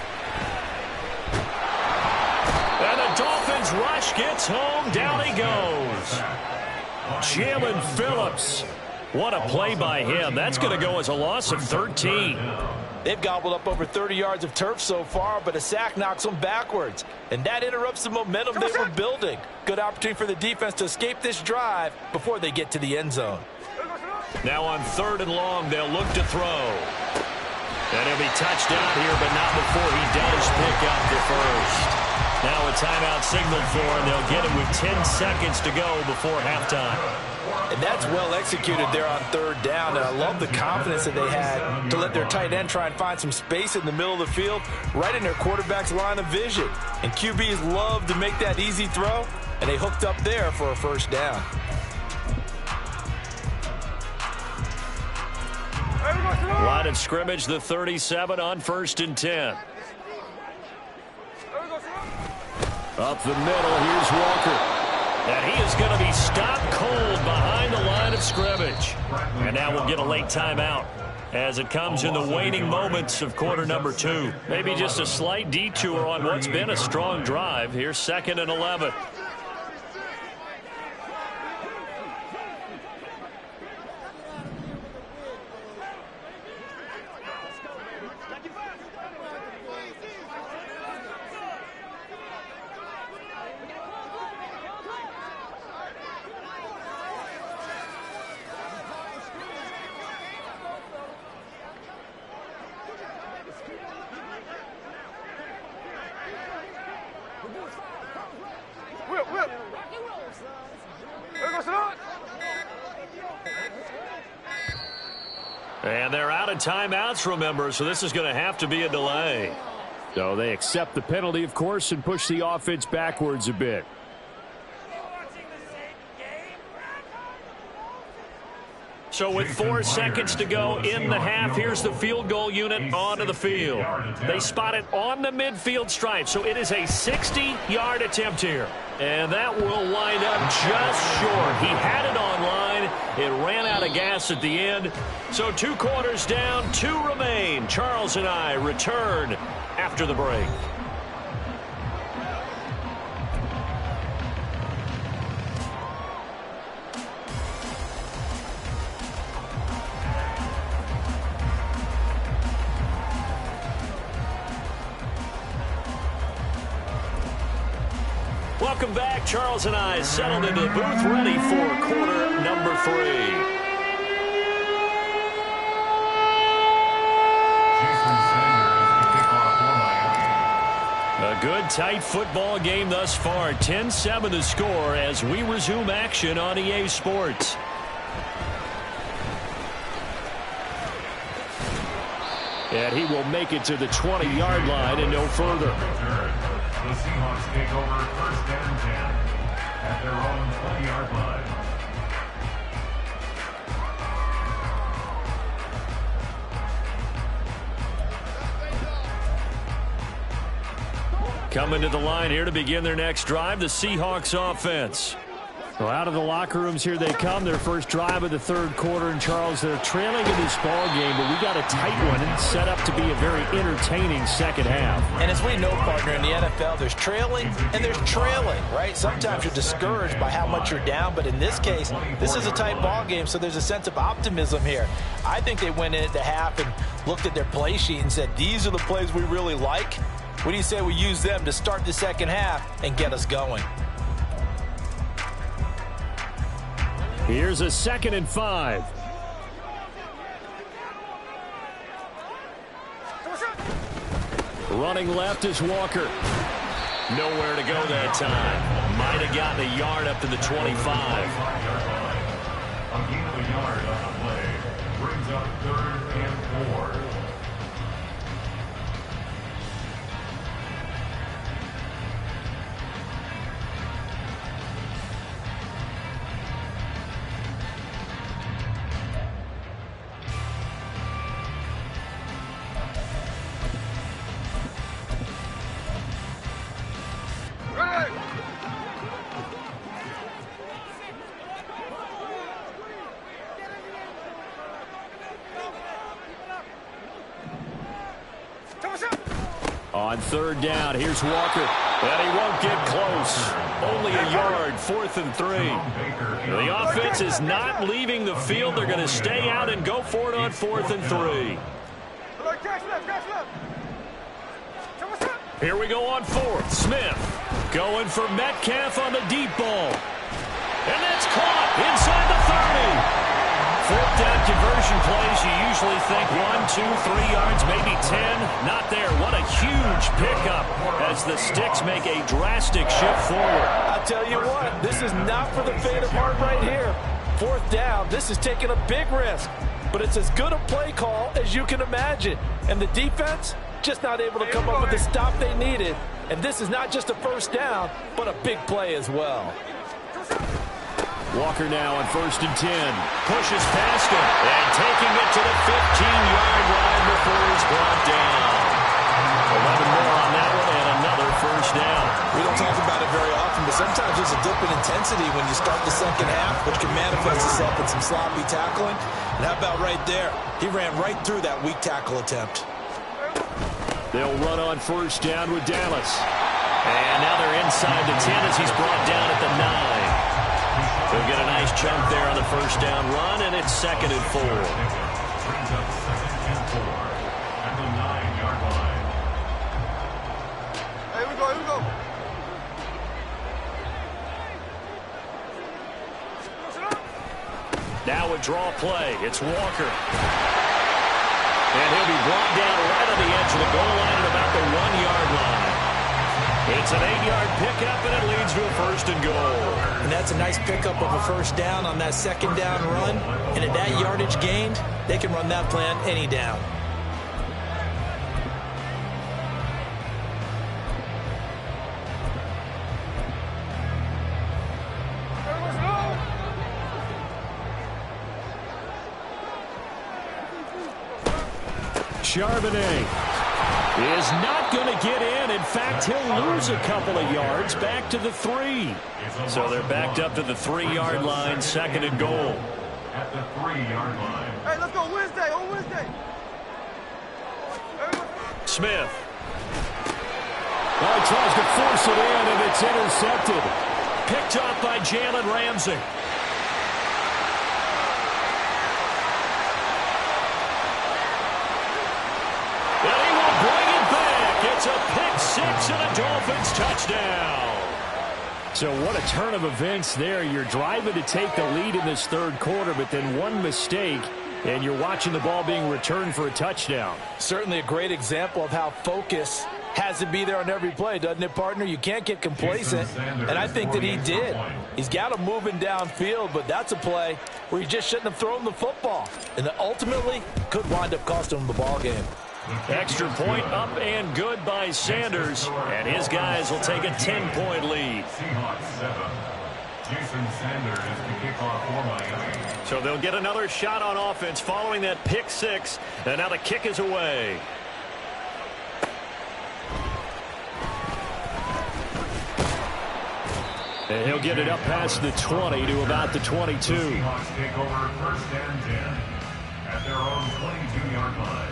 Speaker 2: And the Dolphins rush gets home. Down he goes. Jalen Phillips. What a play by him. That's going to go as a loss of 13.
Speaker 1: They've gobbled up over 30 yards of turf so far, but a sack knocks them backwards. And that interrupts the momentum they were building. Good opportunity for the defense to escape this drive before they get to the end zone.
Speaker 2: Now on 3rd and long, they'll look to throw. And he'll be touched down here, but not before he does pick up the first. Now a timeout signaled for, and they'll get it with 10 seconds to go before halftime.
Speaker 1: And that's well executed there on third down. And I love the confidence that they had to let their tight end try and find some space in the middle of the field, right in their quarterback's line of vision. And QBs love to make that easy throw, and they hooked up there for a first down.
Speaker 2: Line of scrimmage, the 37 on 1st and 10. Up the middle, here's Walker. And he is going to be stopped cold behind the line of scrimmage. And now we'll get a late timeout as it comes in the waning moments of quarter number 2. Maybe just a slight detour on what's been a strong drive. Here's 2nd and 11. And they're out of timeouts, remember, so this is going to have to be a delay.
Speaker 5: So they accept the penalty, of course, and push the offense backwards a bit.
Speaker 2: So with 4 seconds to go in the half, here's the field goal unit onto the field. They spot it on the midfield stripe, so it is a 60-yard attempt here. And that will wind up just short. He had it on line. It ran out of gas at the end. So 2 quarters down, 2 remain. Charles and I return after the break. Welcome back. Charles and I settled into the booth, ready for quarter number 3. A good, tight football game thus far. 10-7 the score as we resume action on EA Sports.
Speaker 5: And he will make it to the 20-yard line and no further.
Speaker 3: The Seahawks take over 1st and 10 at their own 20-yard line.
Speaker 2: Coming to the line here to begin their next drive, the Seahawks offense.
Speaker 5: Well, out of the locker rooms here they come. Their first drive of the 3rd quarter. And, Charles, they're trailing in this ball game, but we got a tight one and set up to be a very entertaining second half.
Speaker 1: And as we know, partner, in the NFL, there's trailing and there's trailing, right? Sometimes you're discouraged by how much you're down, but in this case, this is a tight ball game, so there's a sense of optimism here. I think they went in at the half and looked at their play sheet and said, these are the plays we really like. What do you say we use them to start the second half and get us going?
Speaker 5: Here's a 2nd and 5.
Speaker 2: Running left is Walker. Nowhere to go that time. Might have gotten a yard up to the 25.
Speaker 3: A gain of a yard on the play brings up 3rd and 4.
Speaker 2: On 3rd down, here's Walker. And he won't get close. Only a yard, 4th and 3. The offense is not leaving the field. They're going to stay out and go for it on 4th and 3. Here we go on 4th. Smith going for Metcalf on the deep ball. And that's caught inside the 30. Fourth down conversion plays, you usually think 1, 2, 3 yards, maybe 10. Not there. What a huge pickup as the Sticks make a drastic shift forward.
Speaker 1: I'll tell you what, this is not for the faint of heart right here. Fourth down, this is taking a big risk. But it's as good a play call as you can imagine. And the defense, just not able to come up with the stop they needed. And this is not just a first down, but a big play as well.
Speaker 5: Walker now on 1st and 10.
Speaker 2: Pushes past him and taking it to the 15-yard line before he's brought down. 11 more on that one and another first down.
Speaker 1: We don't talk about it very often, but sometimes there's a dip in intensity when you start the second half, which can manifest itself in some sloppy tackling. And how about right there? He ran right through that weak tackle attempt.
Speaker 5: They'll run on 1st down with Dallas.
Speaker 2: And now they're inside the 10 as he's brought down at the 9. They'll get a nice chunk there on the first down run, and it's 2nd and 4.
Speaker 3: Brings up 2nd and 4 at the 9-yard line.
Speaker 4: Here we go.
Speaker 2: Now a draw play. It's Walker. And he'll be brought down right on the edge of the goal line at about the 1-yard line. It's an 8-yard pickup, and it leads to a 1st and goal.
Speaker 1: And that's a nice pickup of a first down on that second down run. And at that yardage gained, they can run that plan any down.
Speaker 5: Charbonnet is not going to get in. In fact, he'll lose a couple of yards back to the 3.
Speaker 2: So they're backed up to the 3-yard line, 2nd and goal.
Speaker 3: At the 3-yard line.
Speaker 4: Hey, let's go Wednesday, on Wednesday.
Speaker 2: Smith.
Speaker 5: Well, he tries to force it in, and it's intercepted.
Speaker 2: Picked off by Jalen Ramsey. It's a pick 6 and a Dolphins touchdown.
Speaker 5: So what a turn of events there. You're driving to take the lead in this third quarter, but then one mistake, and you're watching the ball being returned for a touchdown.
Speaker 1: Certainly a great example of how focus has to be there on every play, doesn't it, partner? You can't get complacent, and I think that he did. He's got him moving downfield, but that's a play where he just shouldn't have thrown the football, and that ultimately could wind up costing him the ball game.
Speaker 2: Extra point up and good by Sanders, and his guys will take a 10-point lead.
Speaker 3: Seahawks 7. Jason Sanders is the kickoff for Miami.
Speaker 2: So they'll get another shot on offense following that pick 6, and now the kick is away.
Speaker 5: And he'll get it up past the 20 to about the 22.
Speaker 3: Seahawks take over 1st and 10 at their own 22-yard line.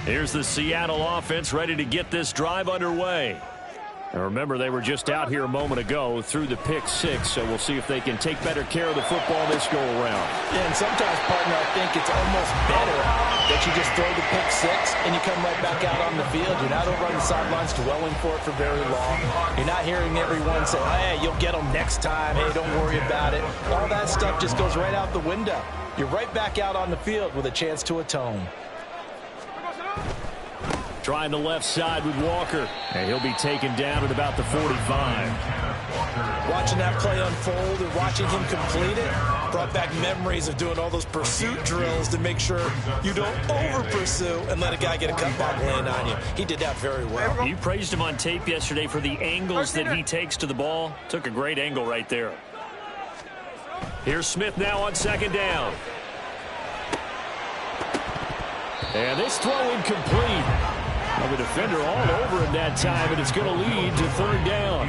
Speaker 2: Here's the Seattle offense ready to get this drive underway.
Speaker 5: And remember, they were just out here a moment ago through the pick 6, so we'll see if they can take better care of the football this go around.
Speaker 1: Yeah, and sometimes, partner, I think it's almost better that you just throw the pick 6 and you come right back out on the field. You're not over on the sidelines dwelling for it for very long. You're not hearing everyone say, hey, you'll get them next time. Hey, don't worry about it. All that stuff just goes right out the window. You're right back out on the field with a chance to atone.
Speaker 5: Trying the left side with Walker. And he'll be taken down at about the 45.
Speaker 1: Watching that play unfold and watching him complete it brought back memories of doing all those pursuit drills to make sure you don't over-pursue and let a guy get a cutback land on you. He did that very well.
Speaker 2: You praised him on tape yesterday for the angles that he takes to the ball. Took a great angle right there. Here's Smith now on 2nd down.
Speaker 5: And this throw incomplete. Well, the defender all over him that time, and it's going to lead to 3rd down.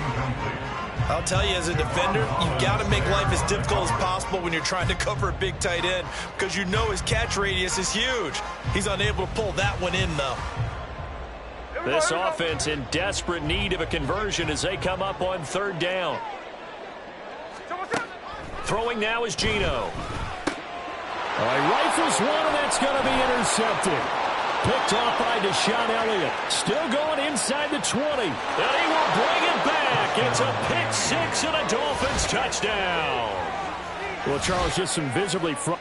Speaker 1: I'll tell you, as a defender, you've got to make life as difficult as possible when you're trying to cover a big tight end because you know his catch radius is huge. He's unable to pull that one in, though.
Speaker 2: This offense in desperate need of a conversion as they come up on 3rd down. Throwing now is Geno.
Speaker 5: All right, rifles one, and that's going to be intercepted.
Speaker 2: Picked off by Deshaun Elliott. Still going inside the 20. And he will bring it back. It's a pick six and a Dolphins touchdown.
Speaker 5: Well, Charles, just some visibly front.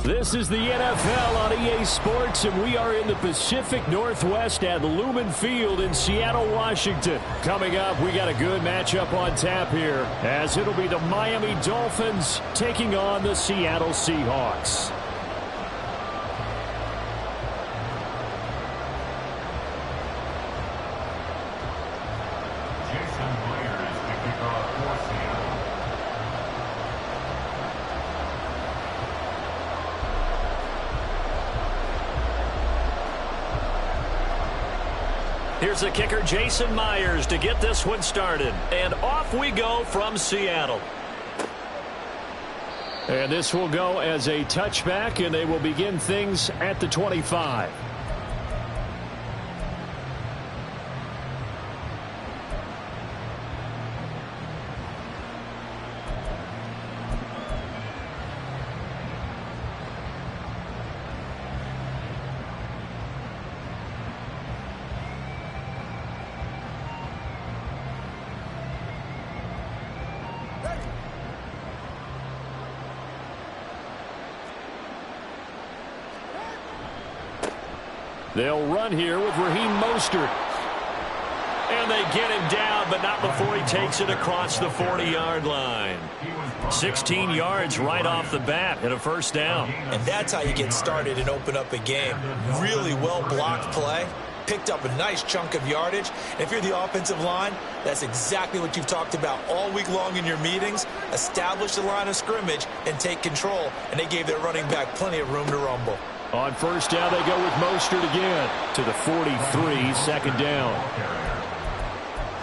Speaker 5: This is the NFL on EA Sports, and we are in the Pacific Northwest at Lumen Field in Seattle, Washington. Coming up, we got a good matchup on tap here, as it'll be the Miami Dolphins taking on the Seattle Seahawks.
Speaker 2: Here's the kicker, Jason Myers, to get this one started. And off we go from Seattle.
Speaker 5: And this will go as a touchback, and they will begin things at the 25. They'll run here with Raheem Mostert.
Speaker 2: And they get him down, but not before he takes it across the 40-yard line. 16 yards right off the bat and a first down.
Speaker 1: And that's how you get started and open up a game. Really well-blocked play. Picked up a nice chunk of yardage. And if you're the offensive line, that's exactly what you've talked about all week long in your meetings. Establish the line of scrimmage and take control. And they gave their running back plenty of room to rumble.
Speaker 5: On first down, they go with Mostert again to the 43, second down.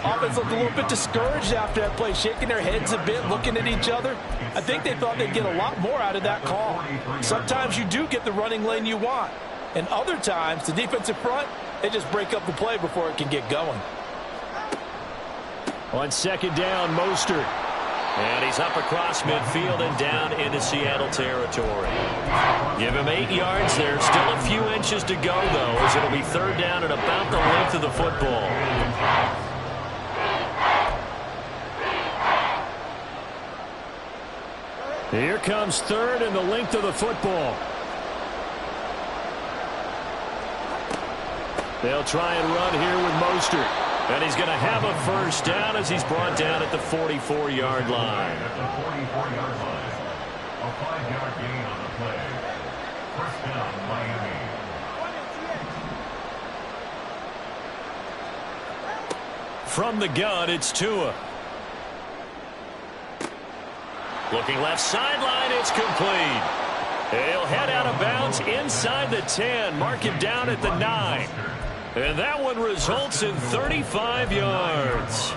Speaker 1: Offense looked a little bit discouraged after that play, shaking their heads a bit, looking at each other. I think they thought they'd get a lot more out of that call. Sometimes you do get the running lane you want. And other times, the defensive front, they just break up the play before it can get going.
Speaker 5: On second down, Mostert.
Speaker 2: And he's up across midfield and down into Seattle territory. Give him 8 yards there. Still a few inches to go, though, as it'll be third down at about the length of the football.
Speaker 5: Here comes third and the length of the football. They'll try and run here with Mostert. And he's going to have a first down as he's brought down at the 44-yard line.
Speaker 3: At the 44-yard line, a 5-yard gain on the play. First down, Miami.
Speaker 2: From the gun, it's Tua. Looking left sideline, it's complete. He'll head out of bounds inside the 10. Mark him down at the 9. And that one results in 35 yards.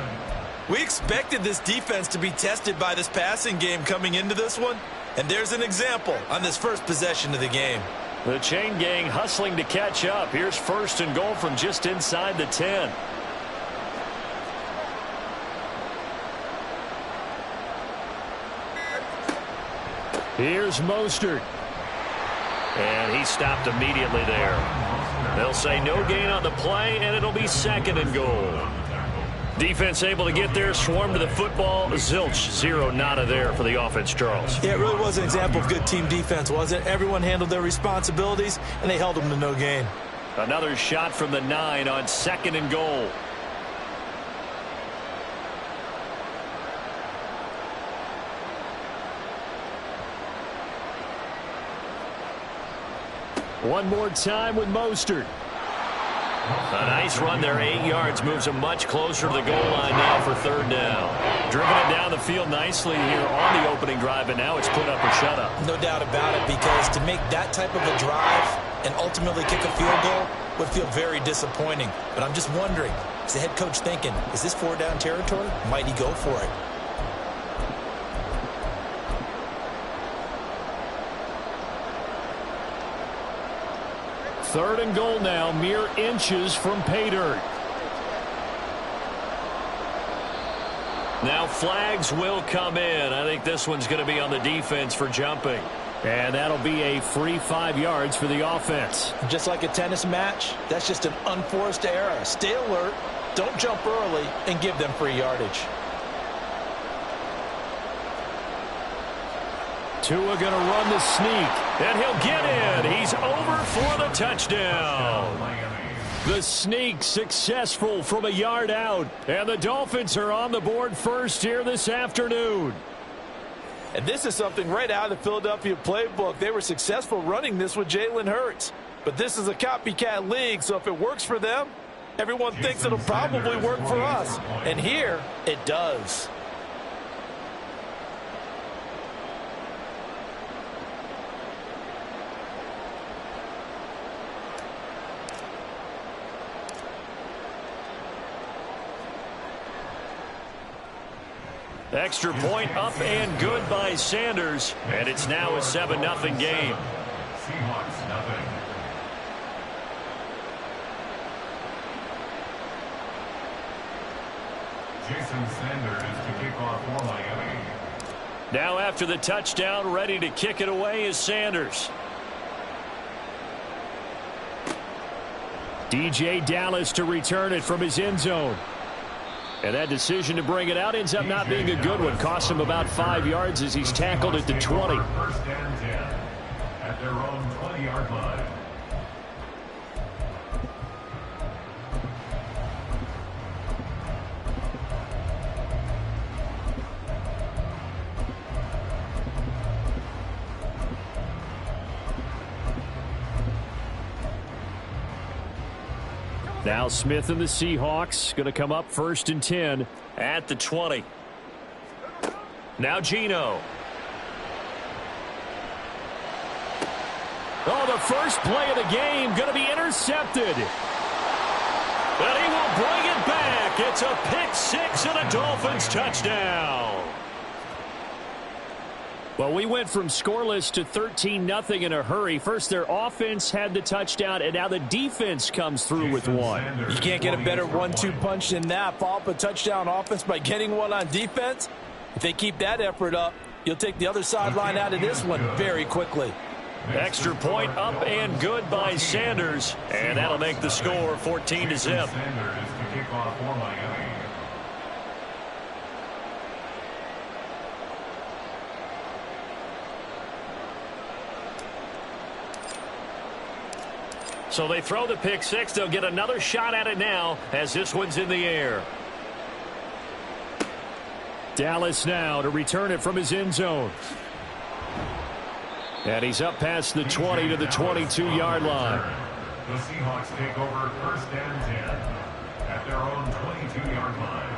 Speaker 1: We expected this defense to be tested by this passing game coming into this one. And there's an example on this first possession of the game.
Speaker 2: The chain gang hustling to catch up. Here's first and goal from just inside the 10.
Speaker 5: Here's Mostert.
Speaker 2: And he stopped immediately there. They'll say no gain on the play, and it'll be 2nd and goal. Defense able to get there, swarm to the football. Zilch, 0 nada there for the offense, Charles.
Speaker 1: Yeah, it really was an example of good team defense, wasn't it? Everyone handled their responsibilities, and they held them to no gain.
Speaker 2: Another shot from the 9 on 2nd and goal.
Speaker 5: One more time with Mostert.
Speaker 2: A nice run there, 8 yards, moves him much closer to the goal line now for 3rd down. Driven it down the field nicely here on the opening drive, and now it's put up or shut up.
Speaker 1: No doubt about it, because to make that type of a drive and ultimately kick a field goal would feel very disappointing. But I'm just wondering, is the head coach thinking, is this 4-down territory? Might he go for it?
Speaker 5: Third and goal now, mere inches from pay dirt.
Speaker 2: Now flags will come in. I think this one's going to be on the defense for jumping.
Speaker 5: And that'll be a free 5 yards for the offense.
Speaker 1: Just like a tennis match, that's just an unforced error. Stay alert, don't jump early, and give them free yardage.
Speaker 5: Tua going to run the sneak.
Speaker 2: And he'll get in. He's over for the touchdown.
Speaker 5: The sneak successful from a yard out. And the Dolphins are on the board first here this afternoon.
Speaker 1: And this is something right out of the Philadelphia playbook. They were successful running this with Jalen Hurts. But this is a copycat league, so if it works for them, everyone thinks it'll probably work for us. And here, it does.
Speaker 2: Extra point up and good by Sanders. And it's now a 7-0 game.
Speaker 3: Seahawks nothing. Jason Sanders to kick off for Miami.
Speaker 2: Now after the touchdown, ready to kick it away is Sanders.
Speaker 5: DJ Dallas to return it from his end zone. And that decision to bring it out ends up not being a good one. Costs him about 5 yards as he's tackled at the 20.
Speaker 3: 1st and 10 at their own 20-yard line.
Speaker 5: Now Smith and the Seahawks going to come up 1st and 10
Speaker 2: at the 20. Now Geno.
Speaker 5: Oh, the first play of the game going to be intercepted.
Speaker 2: And he will bring it back. It's a pick 6 and a Dolphins touchdown.
Speaker 5: Well, we went from scoreless to 13-0 in a hurry. First, their offense had the touchdown, and now the defense comes through with one.
Speaker 1: You can't get a better 1-2 punch than that. Follow up a touchdown offense by getting one on defense. If they keep that effort up, you'll take the other sideline out of this one very quickly.
Speaker 2: Extra point up and good by Sanders, and that'll make the score 14-0.
Speaker 3: Sanders to kick off for Miami.
Speaker 2: So they throw the pick 6. They'll get another shot at it now as this one's in the air.
Speaker 5: Dallas now to return it from his end zone. And he's up past the 20 to the 22-yard line.
Speaker 3: The Seahawks take over 1st and 10 at their own 22-yard line.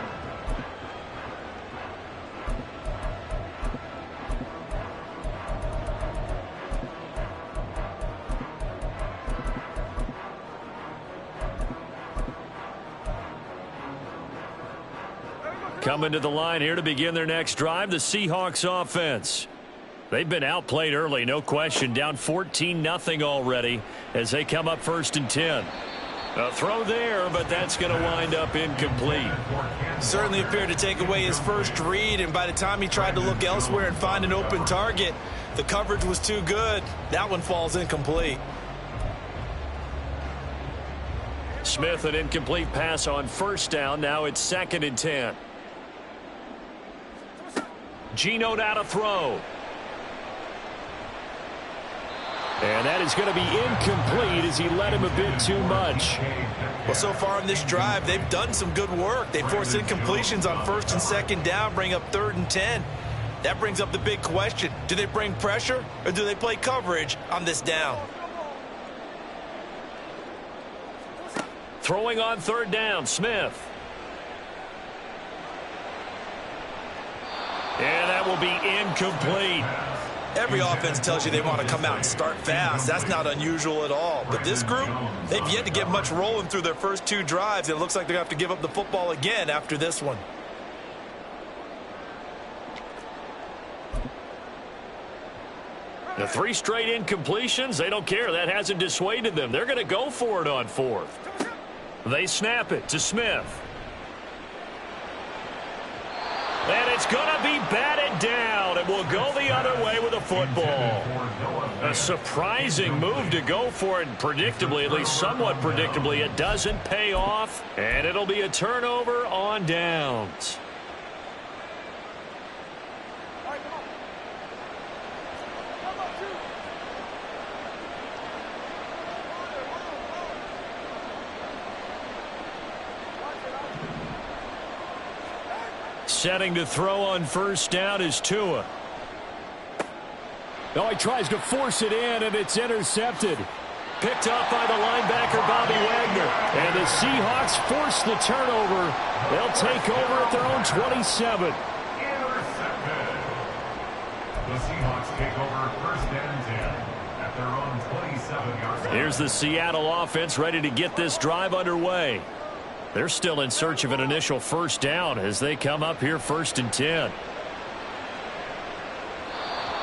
Speaker 2: Coming to the line here to begin their next drive, the Seahawks offense. They've been outplayed early, no question. Down 14-0 already as they come up 1st and 10. A throw there, but that's going to wind up incomplete.
Speaker 1: Certainly appeared to take away his first read, and by the time he tried to look elsewhere and find an open target, The coverage was too good. That one falls incomplete.
Speaker 2: Smith, an incomplete pass on first down. Now it's 2nd and 10. Geno now to throw. And that is going to be incomplete as he led him a bit too much.
Speaker 1: Well, so far in this drive, they've done some good work. They forced incompletions on 1st and 2nd down, bring up 3rd and 10. That brings up the big question. Do they bring pressure or do they play coverage on this down?
Speaker 2: Throwing on 3rd down, Smith. And that will be incomplete.
Speaker 1: Every offense tells you they want to come out and start fast. That's not unusual at all. But this group, they've yet to get much rolling through their first 2 drives. It looks like they're going to have to give up the football again after this one.
Speaker 2: The 3 straight incompletions, they don't care. That hasn't dissuaded them. They're going to go for it on 4th. They snap it to Smith. And it's going to be batted down. It will go the other way with a football. A surprising move to go for it. Predictably, at least somewhat predictably, it doesn't pay off. And it'll be a turnover on downs. Setting to throw on first down is Tua.
Speaker 5: Oh, he tries to force it in, and it's intercepted.
Speaker 2: Picked up by the linebacker, Bobby Wagner.
Speaker 5: And the Seahawks force the turnover. They'll take over at their own 27.
Speaker 3: Intercepted. The Seahawks take over 1st and 10 at their own 27-yard line.
Speaker 2: Here's the Seattle offense ready to get this drive underway. They're still in search of an initial first down as they come up here 1st and 10.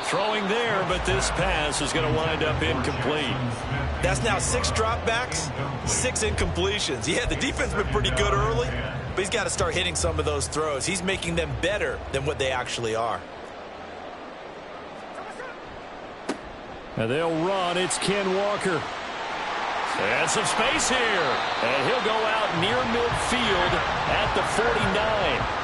Speaker 2: Throwing there, but this pass is going to wind up incomplete.
Speaker 1: That's now 6 dropbacks, 6 incompletions. Yeah, the defense has been pretty good early, but he's got to start hitting some of those throws. He's making them better than what they actually are.
Speaker 5: And they'll run. It's Ken Walker.
Speaker 2: And some space here. And he'll go out near midfield at the 49.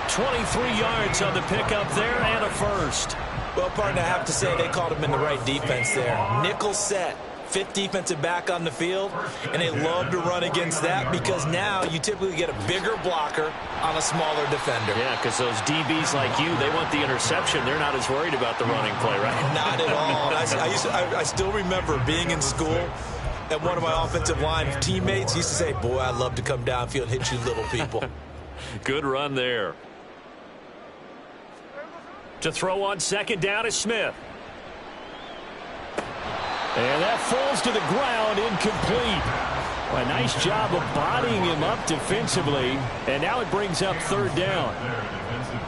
Speaker 2: 23 yards on the pickup there and a first.
Speaker 1: Well, partner, I have to say they called him in the right defense there. Nickel set, 5th defensive back on the field, and they love to run against that because now you typically get a bigger blocker on a smaller defender.
Speaker 2: Yeah, because those DBs like you, they want the interception. They're not as worried about the running play, right?
Speaker 1: Not at all. I still remember being in school, and one of my offensive line teammates used to say, boy, I'd love to come downfield and hit you little people.
Speaker 2: Good run there. To throw on 2nd down is Smith.
Speaker 5: And that falls to the ground, incomplete. A nice job of bodying him up defensively. And now it brings up 3rd down.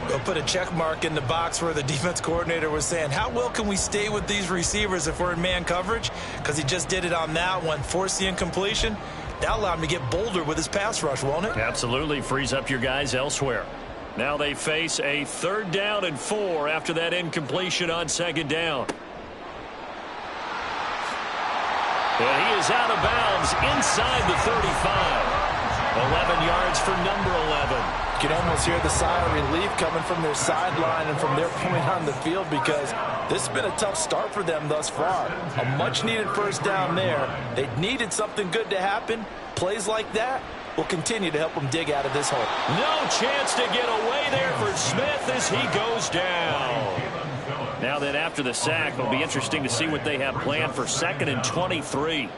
Speaker 1: We'll put a check mark in the box where the defense coordinator was saying, how well can we stay with these receivers if we're in man coverage? Because he just did it on that one, forced the incompletion. That'll allow him to get bolder with his pass rush, won't it?
Speaker 2: Absolutely. Frees up your guys elsewhere. Now they face a 3rd down and 4 after that incompletion on 2nd down. And he is out of bounds inside the 35. 11 yards for number 11.
Speaker 1: You can almost hear the sigh of relief coming from their sideline and from their point on the field because this has been a tough start for them thus far. A much-needed first down there. They needed something good to happen. Plays like that will continue to help them dig out of this hole.
Speaker 2: No chance to get away there for Smith as he goes down. Now then, after the sack, it'll be interesting to see what they have planned for 2nd and 23.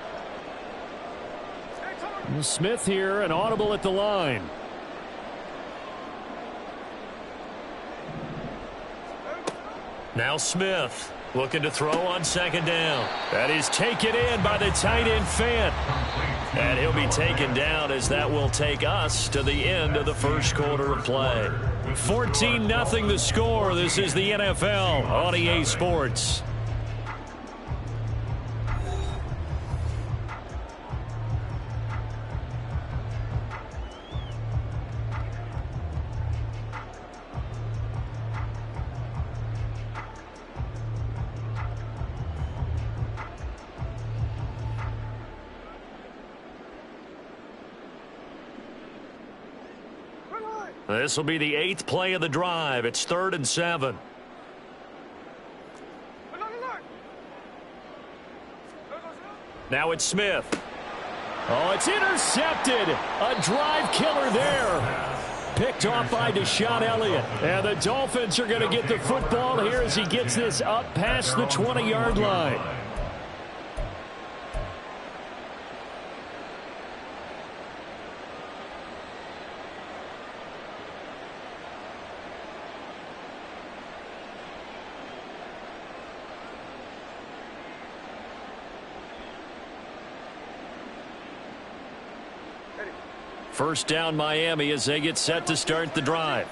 Speaker 5: Smith here, an audible at the line.
Speaker 2: Now Smith looking to throw on 2nd down. That is taken in by the tight end Fant. And he'll be taken down as that will take us to the end of the first quarter of play. 14-0 the score. This is the NFL on EA Sports. This will be the 8th play of the drive. It's 3rd and 7. Now it's Smith. Oh, it's intercepted. A drive killer there. Picked off by Deshaun Elliott. And the Dolphins are going to get the football here as he gets this up past the 20-yard line. First down Miami as they get set to start the drive.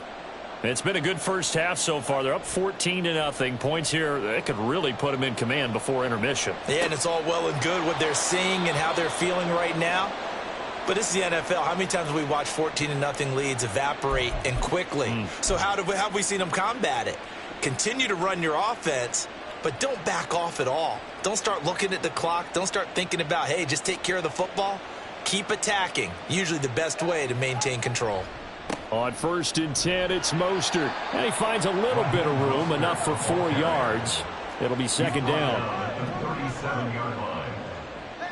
Speaker 2: It's been a good first half so far. They're up 14-0. Points here, they could really put them in command before intermission.
Speaker 1: Yeah, and it's all well and good what they're seeing and how they're feeling right now. But this is the NFL. How many times have we watched 14-0 leads evaporate and quickly? So how have we seen them combat it? Continue to run your offense, but don't back off at all. Don't start looking at the clock. Don't start thinking about, hey, just take care of the football. Keep attacking. Usually the best way to maintain control.
Speaker 5: On 1st and 10, it's Mostert. And he finds a little bit of room, enough for 4 yards. It'll be 2nd down.
Speaker 3: At the 37-yard line.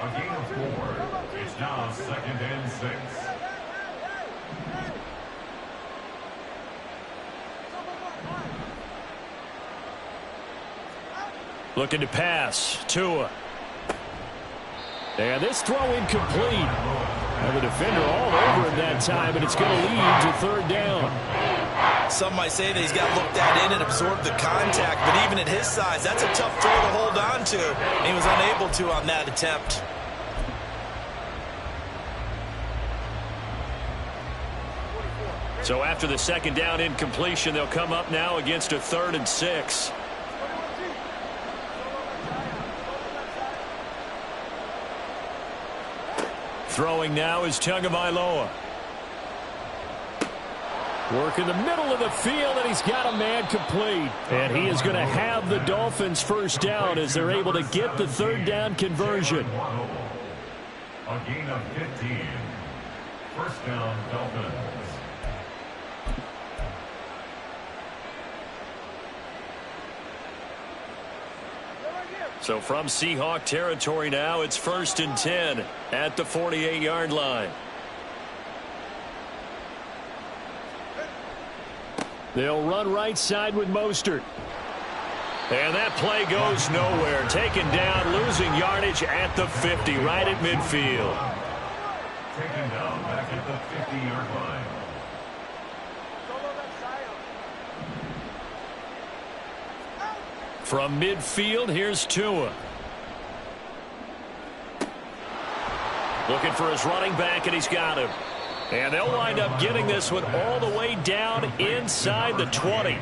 Speaker 3: A gain of 4. It's now 2nd and 6.
Speaker 2: Looking to pass. Tua. And this throw incomplete. And the defender all over him that time, and it's going to lead to 3rd down.
Speaker 1: Some might say that he's got looked at in and absorbed the contact, but even at his size, that's a tough throw to hold on to. And he was unable to on that attempt.
Speaker 2: So after the 2nd down incompletion, they'll come up now against a 3rd and 6. Throwing now is Tagovailoa.
Speaker 5: Work in the middle of the field, and he's got a man complete. And he is going to have the Dolphins' first down as they're able to get the 3rd down conversion.
Speaker 3: A gain of 15. First down, Dolphins.
Speaker 2: So from Seahawk territory now, it's 1st and 10 at the 48-yard line.
Speaker 5: They'll run right side with Mostert.
Speaker 2: And that play goes nowhere. Taken down, losing yardage at the 50, right at midfield.
Speaker 3: Taken down back at the 50-yard line.
Speaker 2: From midfield, here's Tua. Looking for his running back, and he's got him. And they'll wind up getting this one all the way down inside the 20.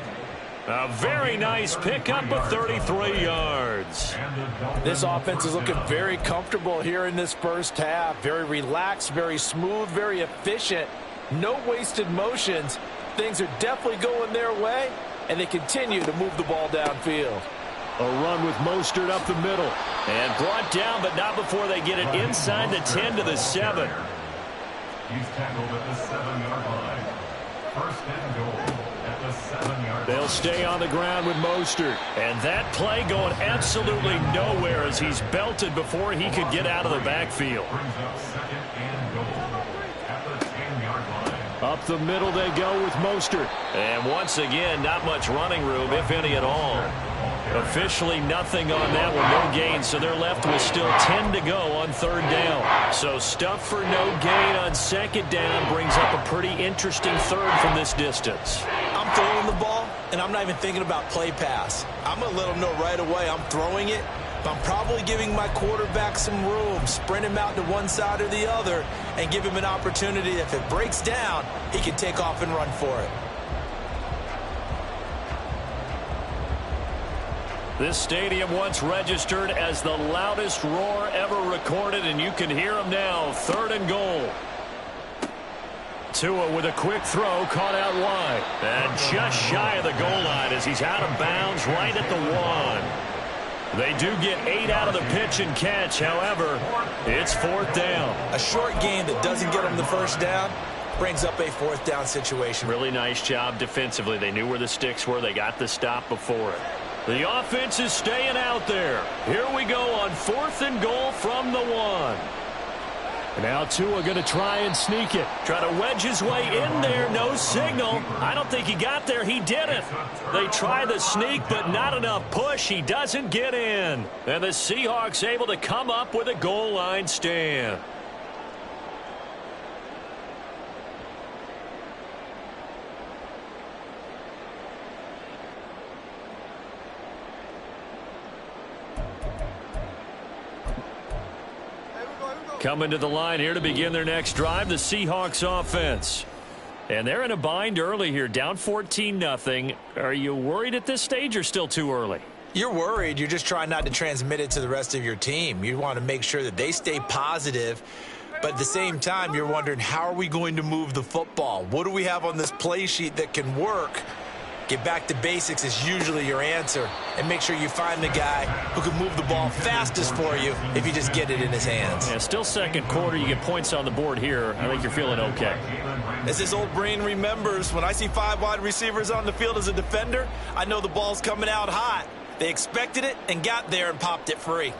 Speaker 2: A very nice pickup of 33 yards.
Speaker 1: This offense is looking very comfortable here in this first half. Very relaxed, very smooth, very efficient. No wasted motions. Things are definitely going their way, and they continue to move the ball downfield.
Speaker 5: A run with Mostert up the middle.
Speaker 2: And brought down, but not before they get it inside the 10 to the 7.
Speaker 3: He's tackled at the 7-yard line. First and goal at the 7-yard line.
Speaker 5: They'll stay on the ground with Mostert.
Speaker 2: And that play going absolutely nowhere as he's belted before he could get out of the backfield.
Speaker 3: Brings up 2nd and goal at the 10-yard line.
Speaker 5: Up the middle they go with Mostert.
Speaker 2: And once again, not much running room, if any at all. Officially nothing on that one, no gain, so they're left with still 10 to go on 3rd down. So stuff for no gain on 2nd down brings up a pretty interesting 3rd from this distance.
Speaker 1: I'm throwing the ball, and I'm not even thinking about play pass. I'm going to let them know right away I'm throwing it, but I'm probably giving my quarterback some room, sprint him out to one side or the other, and give him an opportunity. If it breaks down, he can take off and run for it.
Speaker 2: This stadium once registered as the loudest roar ever recorded, and you can hear him now. 3rd and goal. Tua with a quick throw, caught out wide. And just shy of the goal line as he's out of bounds right at the 1. They do get 8 out of the pitch and catch. However, it's 4th down.
Speaker 1: A short game that doesn't get them the first down, brings up a fourth down situation.
Speaker 2: Really nice job defensively. They knew where the sticks were. They got the stop before it. The offense is staying out there. Here we go on 4th and goal from the 1.
Speaker 5: Now Tua going to try and sneak it.
Speaker 2: Try to wedge his way in there. No signal. I don't think he got there. He didn't. They try the sneak, but not enough push. He doesn't get in. And the Seahawks able to come up with a goal line stand. Coming to the line here to begin their next drive, the Seahawks offense. And they're in a bind early here, down 14-0. Are you worried at this stage or still too early?
Speaker 1: You're worried. You're just trying not to transmit it to the rest of your team. You want to make sure that they stay positive. But at the same time, you're wondering, how are we going to move the football? What do we have on this play sheet that can work? Get back to basics is usually your answer. And make sure you find the guy who can move the ball fastest for you if you just get it in his hands.
Speaker 2: Yeah, still second quarter. You get points on the board here. I think you're feeling okay.
Speaker 1: As his old brain remembers, when I see 5 wide receivers on the field as a defender, I know the ball's coming out hot. They expected it and got there and popped it free.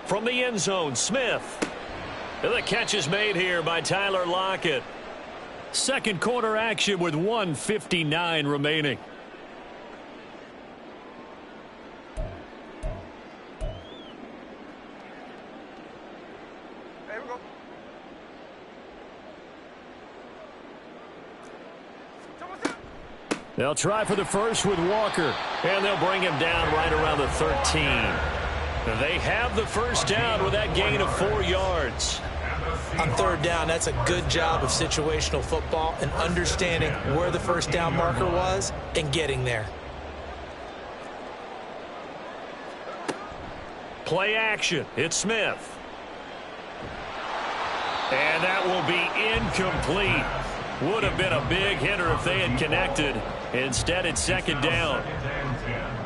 Speaker 2: From the end zone, Smith. And the catch is made here by Tyler Lockett.
Speaker 5: Second quarter action with 1:59 remaining.
Speaker 4: There we go.
Speaker 5: They'll try for the first with Walker.
Speaker 2: And they'll bring him down right around the 13. They have the first down with that gain of 4 yards.
Speaker 1: On third down, that's a good job of situational football and understanding where the first down marker was and getting there.
Speaker 2: Play action. It's Smith. And that will be incomplete. Would have been a big hitter if they had connected. Instead, it's second down.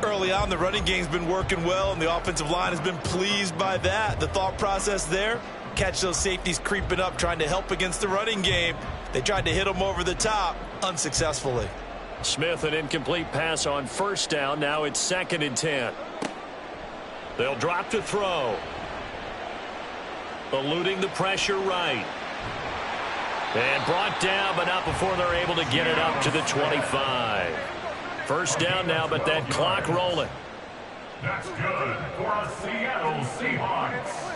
Speaker 1: Early on, the running game's been working well, and the offensive line has been pleased by that. The thought process there, catch those safeties creeping up, trying to help against the running game. They tried to hit them over the top, unsuccessfully.
Speaker 2: Smith, an incomplete pass on first down. Now it's 2nd and 10. They'll drop to throw. Eluding the pressure right. And brought down, but not before they're able to get it up to the 25. First down now, but that clock rolling.
Speaker 3: That's good for a Seattle Seahawks.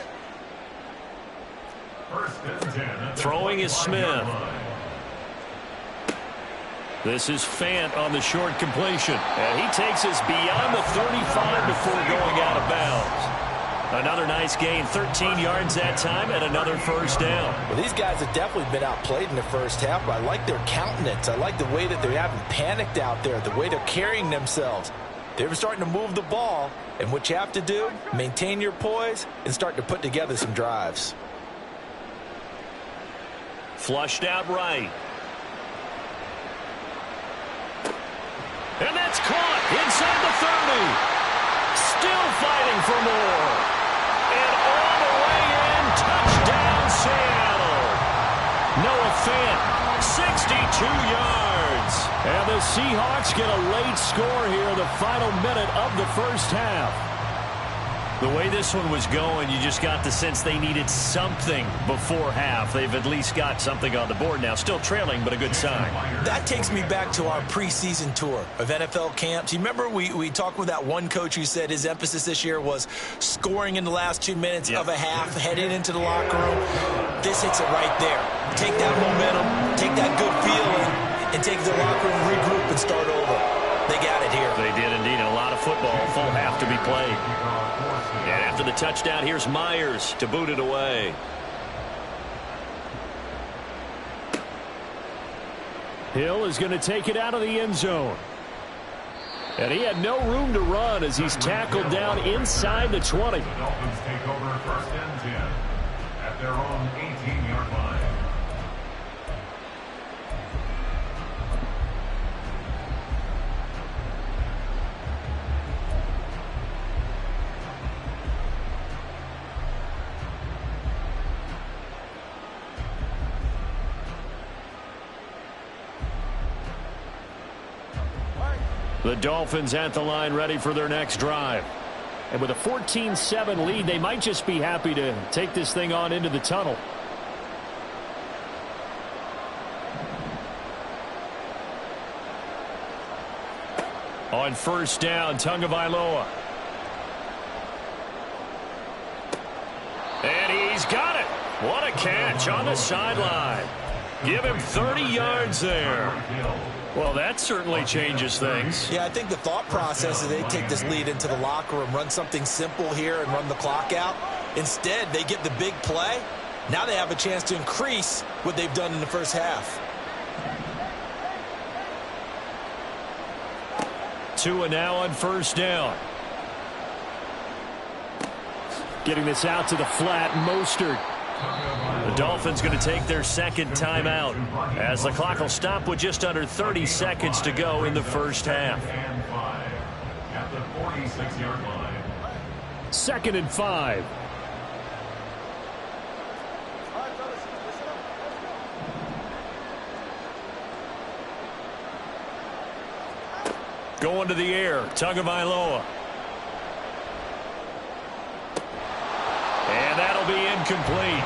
Speaker 3: First and 10.
Speaker 2: Throwing is Smith. This is Fant on the short completion. And he takes us beyond the 35 before going out of bounds. Another nice gain, 13 yards that time, and another first down.
Speaker 1: Well, these guys have definitely been outplayed in the first half, but I like their countenance. I like the way that they haven't panicked out there, the way they're carrying themselves. They're starting to move the ball, and what you have to do, maintain your poise and start to put together some drives.
Speaker 2: Flushed out right. And that's caught inside the 30. Still fighting for more. And all the way in, touchdown Seattle. Noah Fant, 62 yards.
Speaker 5: And the Seahawks get a late score here in the final minute of the first half.
Speaker 2: The way this one was going, you just got the sense they needed something before half. They've at least got something on the board now. Still trailing, but a good sign.
Speaker 1: That takes me back to our preseason tour of NFL camps. You remember we talked with that one coach who said his emphasis this year was scoring in the last 2 minutes of a half, heading into the locker room. This hits it right there. Take that momentum, take that good feeling, and take the locker room, regroup, and start over. They got it here.
Speaker 2: They did indeed. A lot of football, full half to be played. And after the touchdown, here's Myers to boot it away.
Speaker 5: Hill is going to take it out of the end zone. And he had no room to run as he's tackled down inside the 20.
Speaker 3: The Dolphins take over first and 10 at their own 18-yard line.
Speaker 2: The Dolphins at the line ready for their next drive.
Speaker 5: And with a 14-7 lead, they might just be happy to take this thing on into the tunnel.
Speaker 2: On first down, Tagovailoa. And he's got it. What a catch on the sideline. Give him 30 yards there. Well, that certainly changes things.
Speaker 1: Yeah, I think the thought process is they take this lead into the locker room, run something simple here and run the clock out. Instead, they get the big play. Now they have a chance to increase what they've done in the first half.
Speaker 2: Tua now on first down.
Speaker 5: Getting this out to the flat, Mostert.
Speaker 2: The Dolphins going to take their second timeout as the clock will stop with just under 30 seconds to go in the first half.
Speaker 3: At the 46-yard line.
Speaker 5: 2nd and 5.
Speaker 4: All right, fellas, listen up. Let's go.
Speaker 2: Going to the air, Tagovailoa. And that'll be incomplete.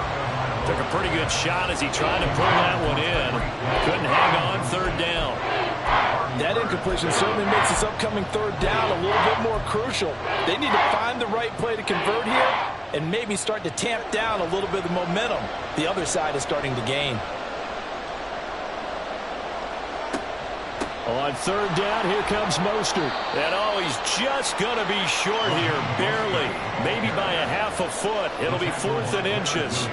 Speaker 2: Took a pretty good shot as he tried to pull that one in. Couldn't hang on third down.
Speaker 1: That incompletion certainly makes this upcoming third down a little bit more crucial. They need to find the right play to convert here and maybe start to tamp down a little bit of the momentum the other side is starting to gain.
Speaker 5: On third down, here comes Mostert.
Speaker 2: And oh, he's just going to be short here, barely. Maybe by a half a foot. It'll be 4th and inches.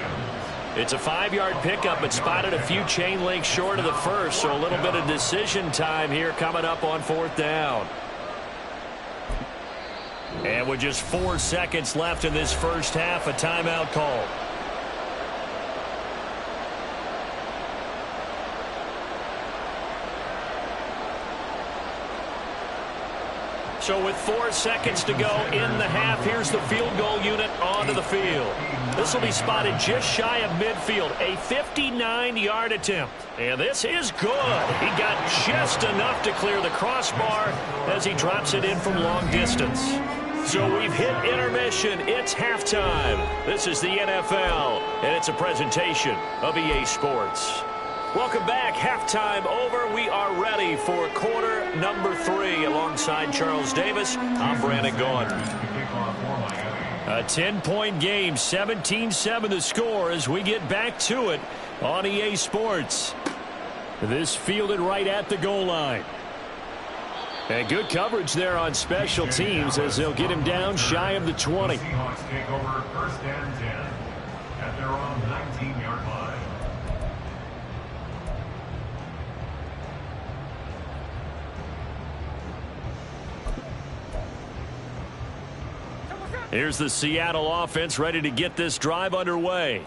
Speaker 2: It's a 5-yard pickup, but spotted a few chain links short of the first, so a little bit of decision time here coming up on 4th down. And with just 4 seconds left in this first half, a timeout call. So with 4 seconds to go in the half, here's the field goal unit onto the field. This will be spotted just shy of midfield, a 59-yard attempt. And this is good. He got just enough to clear the crossbar as he drops it in from long distance. So we've hit intermission. It's halftime. This is the NFL, and it's a presentation of EA Sports. Welcome back. Halftime over. We are ready for quarter number 3. Alongside Charles Davis, I'm Brandon Gaughan. A 10-point game, 17-7 the score as we get back to it on EA Sports.
Speaker 5: This fielded right at the goal line. And good coverage there on special teams as they'll get him down shy of the 20.
Speaker 3: Seahawks take over 1st and 10 at their own 19-yard line.
Speaker 2: Here's the Seattle offense ready to get this drive underway.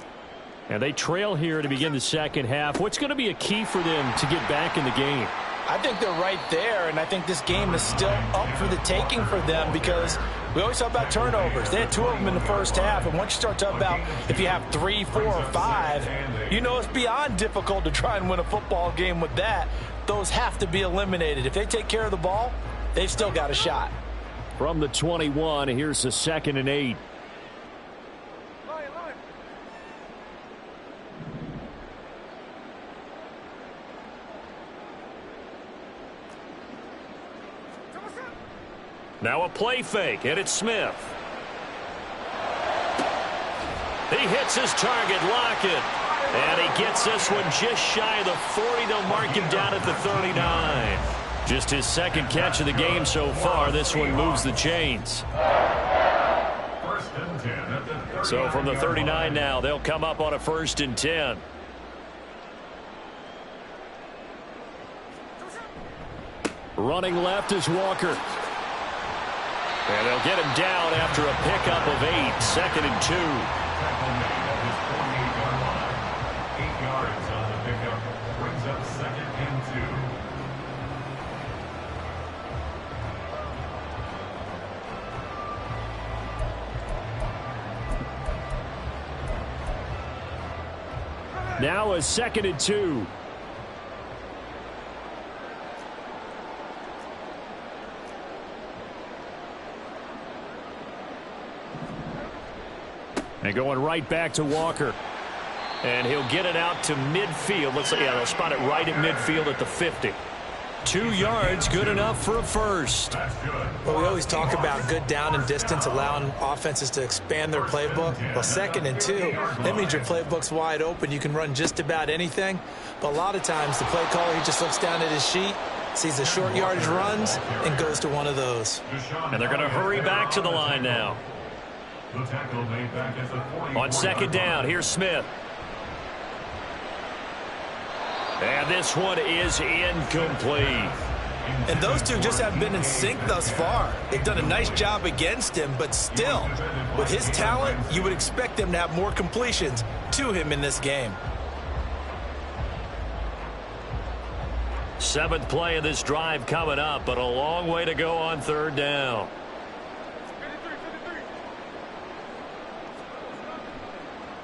Speaker 5: And they trail here to begin the second half. What's going to be a key for them to get back in the game?
Speaker 1: I think they're right there, and I think this game is still up for the taking for them because we always talk about turnovers. They had 2 of them in the first half, and once you start talking about if you have 3, 4, or 5, you know it's beyond difficult to try and win a football game with that. Those have to be eliminated. If they take care of the ball, they've still got a shot.
Speaker 5: From the 21, here's the 2nd and 8.
Speaker 2: Now a play fake, and it's Smith. He hits his target, Lockett. And he gets this one just shy of the 40. They'll mark him down at the 39. Just his second catch of the game so far. This one moves the chains. So from the 39 now, they'll come up on a 1st and 10.
Speaker 5: Running left is Walker.
Speaker 2: And they'll get him down after a pickup of 8. 2nd and 2.
Speaker 3: 8 yards on the pickup. Brings up 2nd and
Speaker 5: 2. Now a 2nd and 2. And going right back to Walker.
Speaker 2: And he'll get it out to midfield. Looks like, yeah, they'll spot it right at midfield at the 50. 2 yards, good enough for a first.
Speaker 1: Well, we always talk about good down and distance, allowing offenses to expand their playbook. Well, 2nd and 2, that means your playbook's wide open. You can run just about anything. But a lot of times, the play caller, he just looks down at his sheet, sees the short yardage runs, and goes to one of those.
Speaker 2: And they're going to hurry back to the line now. On 2nd down, here's Smith. And this one is incomplete.
Speaker 1: And those two just haven't been in sync thus far. They've done a nice job against him, but still, with his talent, you would expect them to have more completions to him in this game.
Speaker 2: 7th play of this drive coming up, but a long way to go on 3rd down.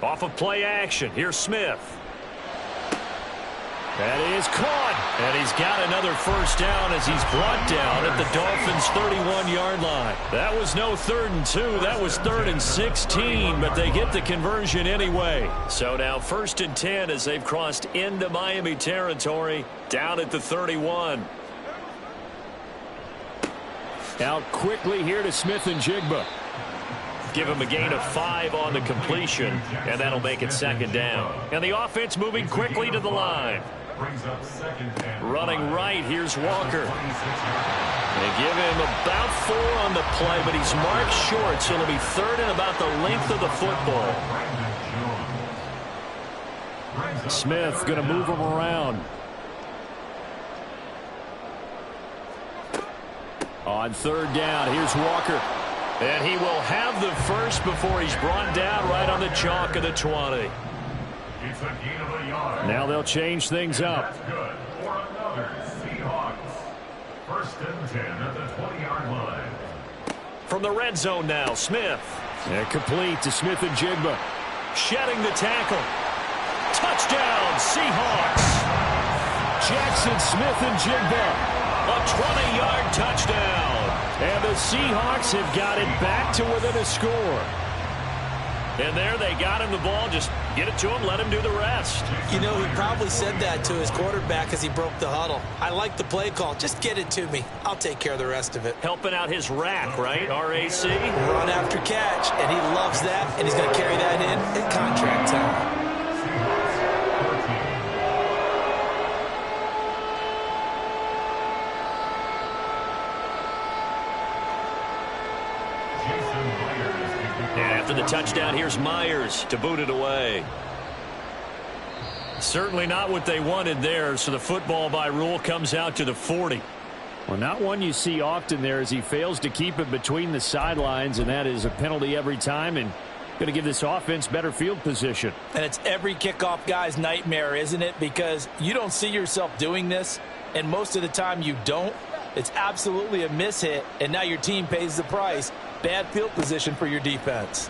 Speaker 2: Off of play action, here's Smith. That is caught, and he's got another first down as he's brought down at the Dolphins' 31-yard line. That was no 3rd and 2, that was 3rd and 16, but they get the conversion anyway. So now 1st and 10 as they've crossed into Miami territory, down at the 31.
Speaker 5: Out quickly here to Smith and Jigba.
Speaker 2: Give him a gain of 5 on the completion, and that'll make it 2nd down. And the offense moving quickly to the line. Running right, here's Walker. They give him about 4 on the play, but he's marked short, so it'll be 3rd and about the length of the football.
Speaker 5: Smith going to move him around. On 3rd down, here's Walker.
Speaker 2: And he will have the first before he's brought down right on the chalk of the 20.
Speaker 3: It's a gain of a yard.
Speaker 5: Now they'll change things up.
Speaker 3: That's good for another Seahawks. 1st and 10 at the 20-yard line.
Speaker 2: From the red zone now, Smith.
Speaker 5: And complete to Smith and Jigba.
Speaker 2: Shedding the tackle. Touchdown, Seahawks.
Speaker 5: Jackson Smith and Jigba.
Speaker 2: A 20-yard touchdown.
Speaker 5: And the Seahawks have got it back to within a score.
Speaker 2: And there they got him the ball. Just get it to him, let him do the rest.
Speaker 1: You know, he probably said that to his quarterback as he broke the huddle. I like the play call. Just get it to me. I'll take care of the rest of it.
Speaker 2: Helping out his rack, right? RAC.
Speaker 1: Run after catch, and he loves that, and he's going to carry that in at contract time.
Speaker 2: After the touchdown, here's Myers to boot it away. Certainly not what they wanted there, so the football by rule comes out to the 40.
Speaker 5: Well, not one you see often there as he fails to keep it between the sidelines, and that is a penalty every time and going to give this offense better field position.
Speaker 1: And it's every kickoff guy's nightmare, isn't it? Because you don't see yourself doing this, and most of the time you don't. It's absolutely a mishit, and now your team pays the price. Bad field position for your defense.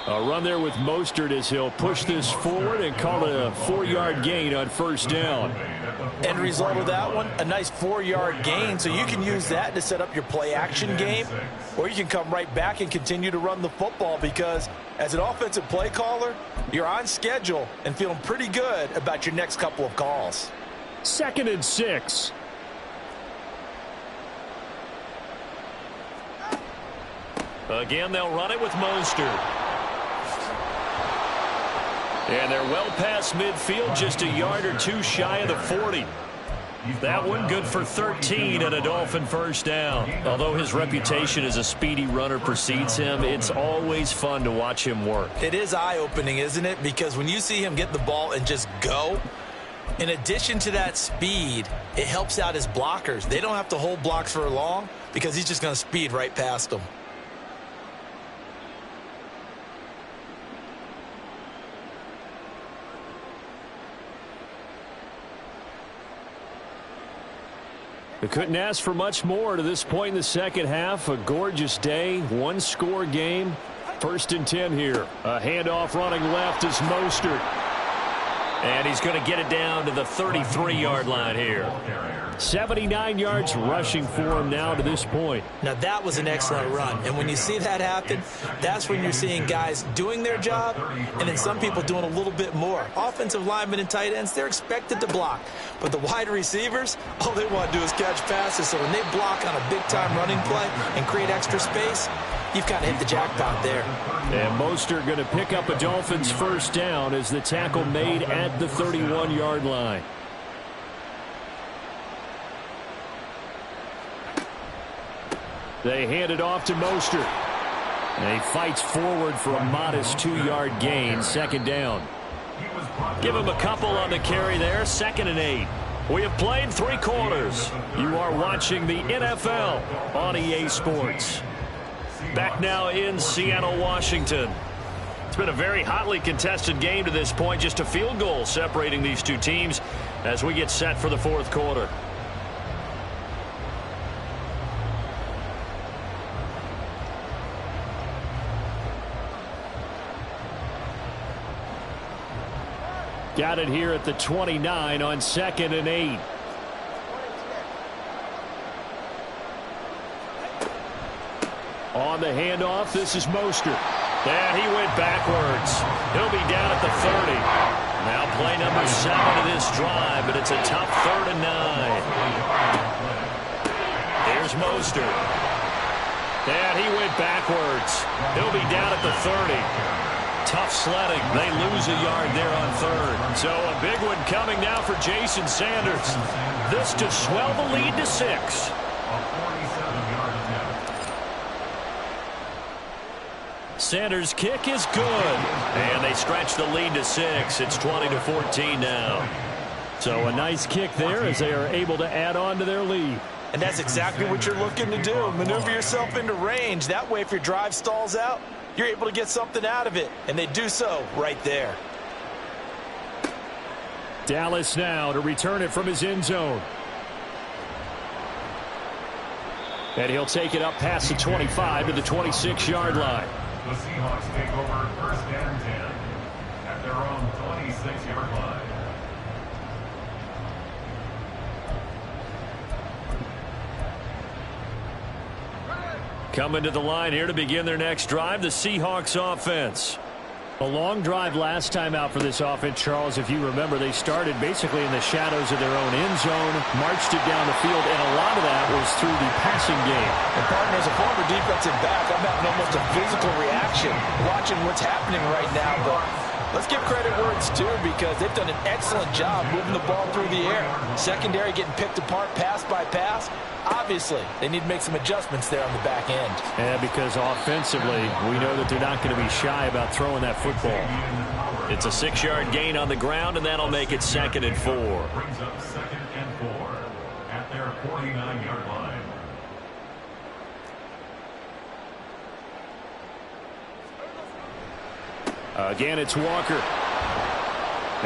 Speaker 5: A run there with Mostert as he'll push this forward and call it a 4-yard gain on 1st down.
Speaker 1: End result of that one, a nice 4-yard gain, so you can use that to set up your play-action game, or you can come right back and continue to run the football because as an offensive play caller, you're on schedule and feeling pretty good about your next couple of calls.
Speaker 5: 2nd and 6.
Speaker 2: Again, they'll run it with Mostert. And they're well past midfield, just a yard or 2 shy of the 40. That one good for 13 and a Dolphin 1st down. Although his reputation as a speedy runner precedes him, it's always fun to watch him work.
Speaker 1: It is eye-opening, isn't it? Because when you see him get the ball and just go, in addition to that speed, it helps out his blockers. They don't have to hold blocks for long because he's just going to speed right past them.
Speaker 5: They couldn't ask for much more to this point in the second half. A gorgeous day, 1-score game. 1st and 10 here. A handoff running left is Mostert.
Speaker 2: And he's going to get it down to the 33-yard line here.
Speaker 5: 79 yards rushing for him now to this point.
Speaker 1: Now, that was an excellent run. And when you see that happen, that's when you're seeing guys doing their job and then some people doing a little bit more. Offensive linemen and tight ends, they're expected to block. But the wide receivers, all they want to do is catch passes. So when they block on a big-time running play and create extra space, you've kind of hit the jackpot there.
Speaker 5: And Mostert going to pick up a Dolphins first down as the tackle made at the 31-yard line. They hand it off to Mostert. And he fights forward for a modest 2-yard gain, second down.
Speaker 2: Give him a couple on the carry there, 2nd and 8. We have played 3 quarters. You are watching the NFL on EA Sports. Back now in Seattle, Washington. It's been a very hotly contested game to this point. Just a field goal separating these two teams as we get set for the 4th quarter.
Speaker 5: Got it here at the 29 on 2nd and 8. On the handoff, this is Mostert.
Speaker 2: And he went backwards. He'll be down at the 30. Now play number 7 of this drive, but it's a tough 3rd and 9. Here's Mostert. And he went backwards. He'll be down at the 30. Tough sledding. They lose a yard there on 3rd. So a big one coming now for Jason Sanders. This to swell the lead to 6. Sanders' kick is good. And they stretch the lead to 6. It's 20-14 now.
Speaker 5: So a nice kick there as they are able to add on to their lead.
Speaker 1: And that's exactly what you're looking to do. Maneuver yourself into range. That way, if your drive stalls out, you're able to get something out of it. And they do so right there.
Speaker 5: Dallas now to return it from his end zone. And he'll take it up past the 25 to the 26-yard line.
Speaker 3: The Seahawks take over 1st and 10 at their own 26-yard line.
Speaker 2: Coming to the line here to begin their next drive, the Seahawks offense.
Speaker 5: A long drive last time out for this offense, Charles. If you remember, they started basically in the shadows of their own end zone, marched it down the field, and a lot of that was through the passing game.
Speaker 1: And partner, as a former defensive back, I'm having almost a physical reaction watching what's happening right now. But let's give credit where it's due because they've done an excellent job moving the ball through the air. Secondary getting picked apart pass by pass. Obviously, they need to make some adjustments there on the back end.
Speaker 5: Yeah, because offensively, we know that they're not going to be shy about throwing that football.
Speaker 2: It's a 6-yard gain on the ground, and that'll make it 2nd and 4.
Speaker 3: Brings up 2nd and 4 at their 49-yard line.
Speaker 5: Again, it's Walker.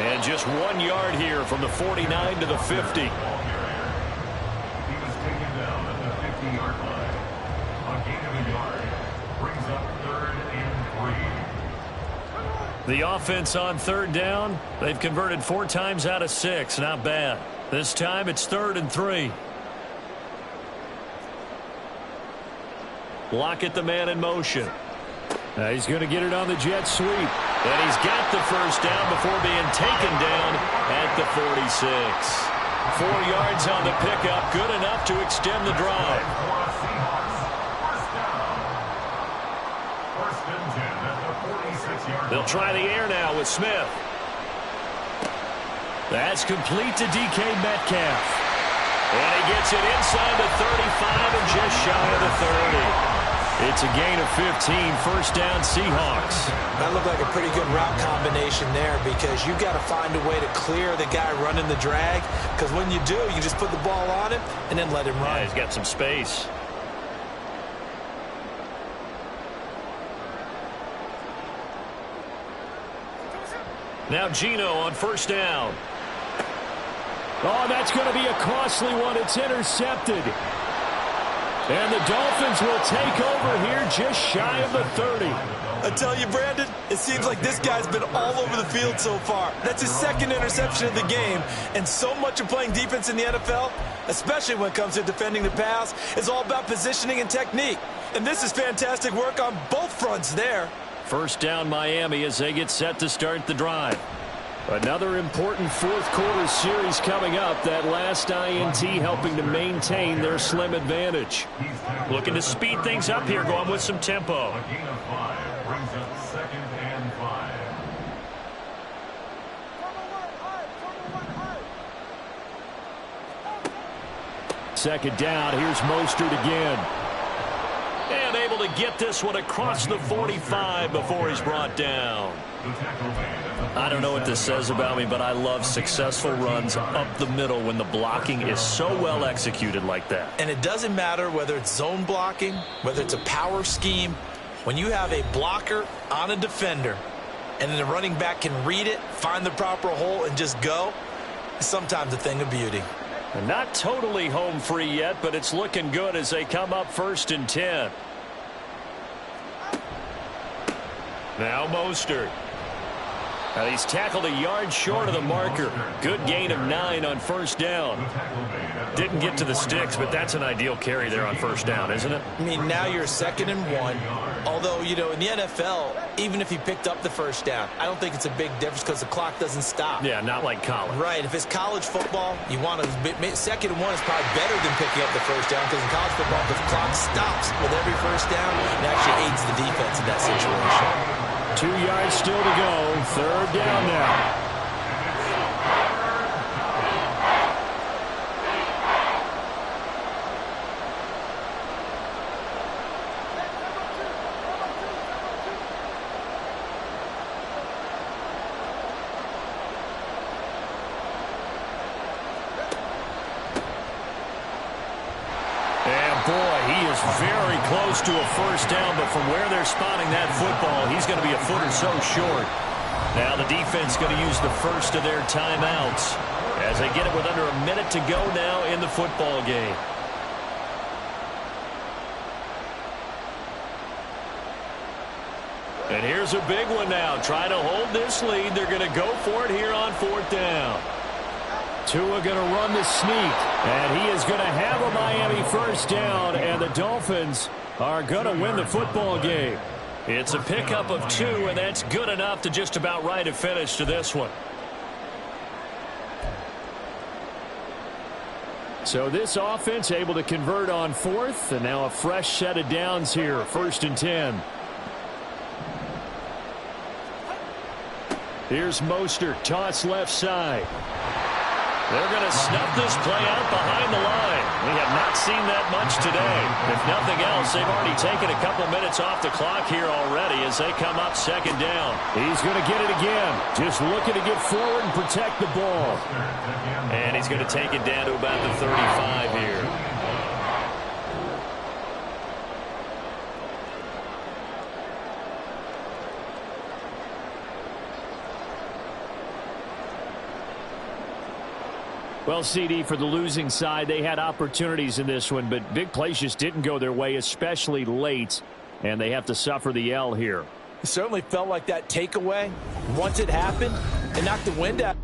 Speaker 2: And just 1 yard here from the 49 to the 50. The offense on 3rd down, they've converted 4 times out of 6. Not bad. This time it's 3rd and 3. Lockett, the man in motion.
Speaker 5: He's going to get it on the jet sweep.
Speaker 2: And he's got the first down before being taken down at the 46. 4 yards on the pickup, good enough to extend the drive. They'll try the air now with Smith.
Speaker 5: That's complete to DK Metcalf.
Speaker 2: And he gets it inside the 35 and just shy of the 30.
Speaker 5: It's a gain of 15, first down Seahawks.
Speaker 1: That looked like a pretty good route combination there because you've got to find a way to clear the guy running the drag because when you do, you just put the ball on him and then let him run.
Speaker 2: Yeah, he's got some space. Now Geno on first down.
Speaker 5: Oh, that's going to be a costly one. It's intercepted. And the Dolphins will take over here just shy of the 30.
Speaker 1: I tell you, Brandon, it seems like this guy's been all over the field so far. That's his second interception of the game, and so much of playing defense in the NFL, especially when it comes to defending the pass, is all about positioning and technique. And this is fantastic work on both fronts there.
Speaker 5: First down Miami as they get set to start the drive. Another important fourth quarter series coming up. That last INT helping to maintain their slim advantage.
Speaker 2: Looking to speed things up here, going with some tempo.
Speaker 3: A gain of 5 brings up 2nd and 5.
Speaker 5: Second down, here's Mostert again.
Speaker 2: And able to get this one across the 45 before he's brought down. I don't know what this says about me, but I love successful runs up the middle when the blocking is so well executed like that.
Speaker 1: And it doesn't matter whether it's zone blocking, whether it's a power scheme. When you have a blocker on a defender and then the running back can read it, find the proper hole, and just go, it's sometimes a thing of beauty.
Speaker 5: And not totally home free yet, but it's looking good as they come up 1st and 10. Now Mostert. Now he's tackled a yard short of the marker. Good gain of 9 on first down.
Speaker 2: Didn't get to the sticks, but that's an ideal carry there on first down, isn't it?
Speaker 1: I mean, now you're 2nd and 1. Although, you know, in the NFL, even if he picked up the first down, I don't think it's a big difference because the clock doesn't stop.
Speaker 2: Yeah, not like college.
Speaker 1: Right. If it's college football, you want to 2nd and 1 is probably better than picking up the first down because in college football, the clock stops with every first down. It actually aids the defense in that situation.
Speaker 5: 2 yards still to go. 3rd down now.
Speaker 2: Very close to a first down, but from where they're spotting that football, he's going to be a foot or so short. Now the defense going to use the first of their timeouts as they get it with under a minute to go now in the football game. And here's a big one now. Trying to hold this lead. They're going to go for it here on 4th down.
Speaker 5: Tua going to run the sneak, and he is going to have a Miami first down, and the Dolphins are going to win the football game.
Speaker 2: It's a pickup of 2, and that's good enough to just about write a finish to this one.
Speaker 5: So this offense able to convert on 4th, and now a fresh set of downs here, 1st and 10. Here's Mostert, toss left side.
Speaker 2: They're going to snuff this play out behind the line. We have not seen that much today. If nothing else, they've already taken a couple minutes off the clock here already as they come up 2nd down.
Speaker 5: He's going to get it again. Just looking to get forward and protect the ball.
Speaker 2: And he's going to take it down to about the 35 here.
Speaker 5: Well, CD, for the losing side, they had opportunities in this one, but big plays just didn't go their way, especially late, and they have to suffer the L here.
Speaker 1: It certainly felt like that takeaway, once it happened, it knocked the wind out.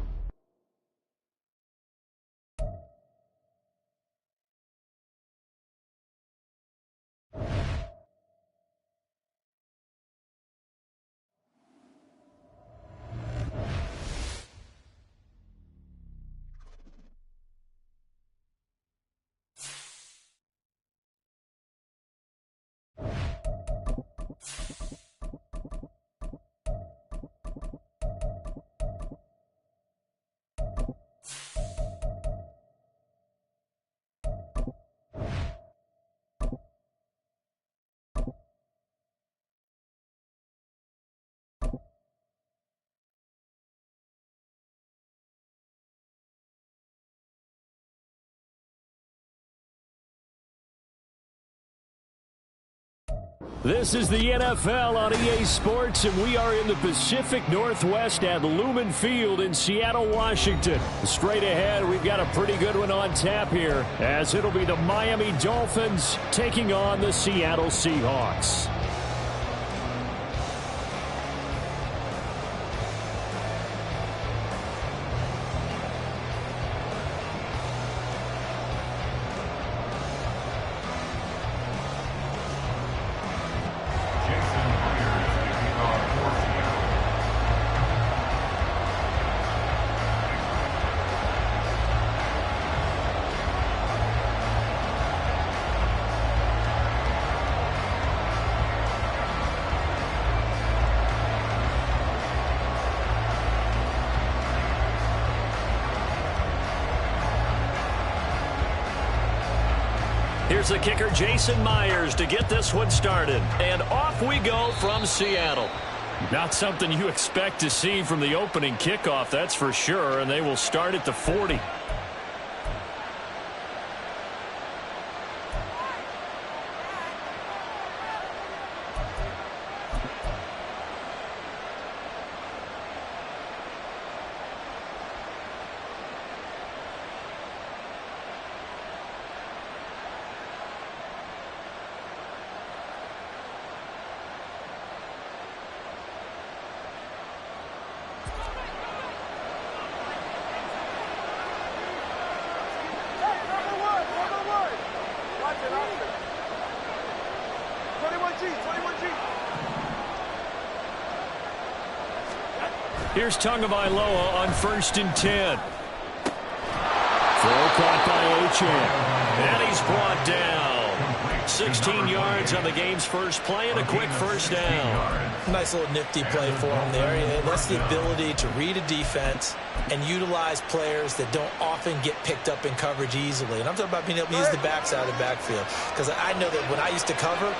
Speaker 5: This is the NFL on EA Sports, and we are in the Pacific Northwest at Lumen Field in Seattle, Washington. Straight ahead, we've got a pretty good one on tap here, as it'll be the Miami Dolphins taking on the Seattle Seahawks.
Speaker 2: Here's the kicker, Jason Myers, to get this one started. And off we go from Seattle.
Speaker 5: Not something you expect to see from the opening kickoff, that's for sure, and they will start at the 40. Here's Tagovailoa on 1st and 10. Throw caught by Achane.
Speaker 2: And he's brought down. 16 yards on the game's first play and a quick first down.
Speaker 1: Nice little nifty play for him there. That's the ability to read a defense and utilize players that don't often get picked up in coverage easily. And I'm talking about being able to use the backs out of the backfield. Because I know that when I used to cover,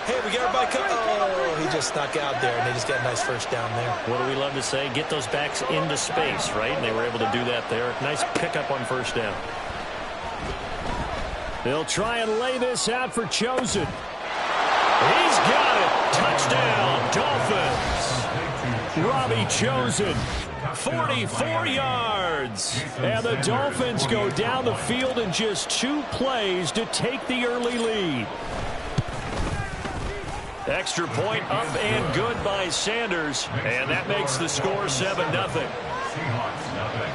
Speaker 1: hey, we got everybody covered. Oh, he just snuck out there, and they just got a nice first down there.
Speaker 2: What do we love to say? Get those backs into space, right? And they were able to do that there. Nice pickup on first down.
Speaker 5: They'll try and lay this out for Chosen. He's got it. Touchdown, Dolphins. Robbie Chosen, 44 yards. And the Dolphins go down the field in just 2 plays to take the early lead.
Speaker 2: Extra point up and good by Sanders. And that makes the score 7-0.
Speaker 3: Seahawks nothing.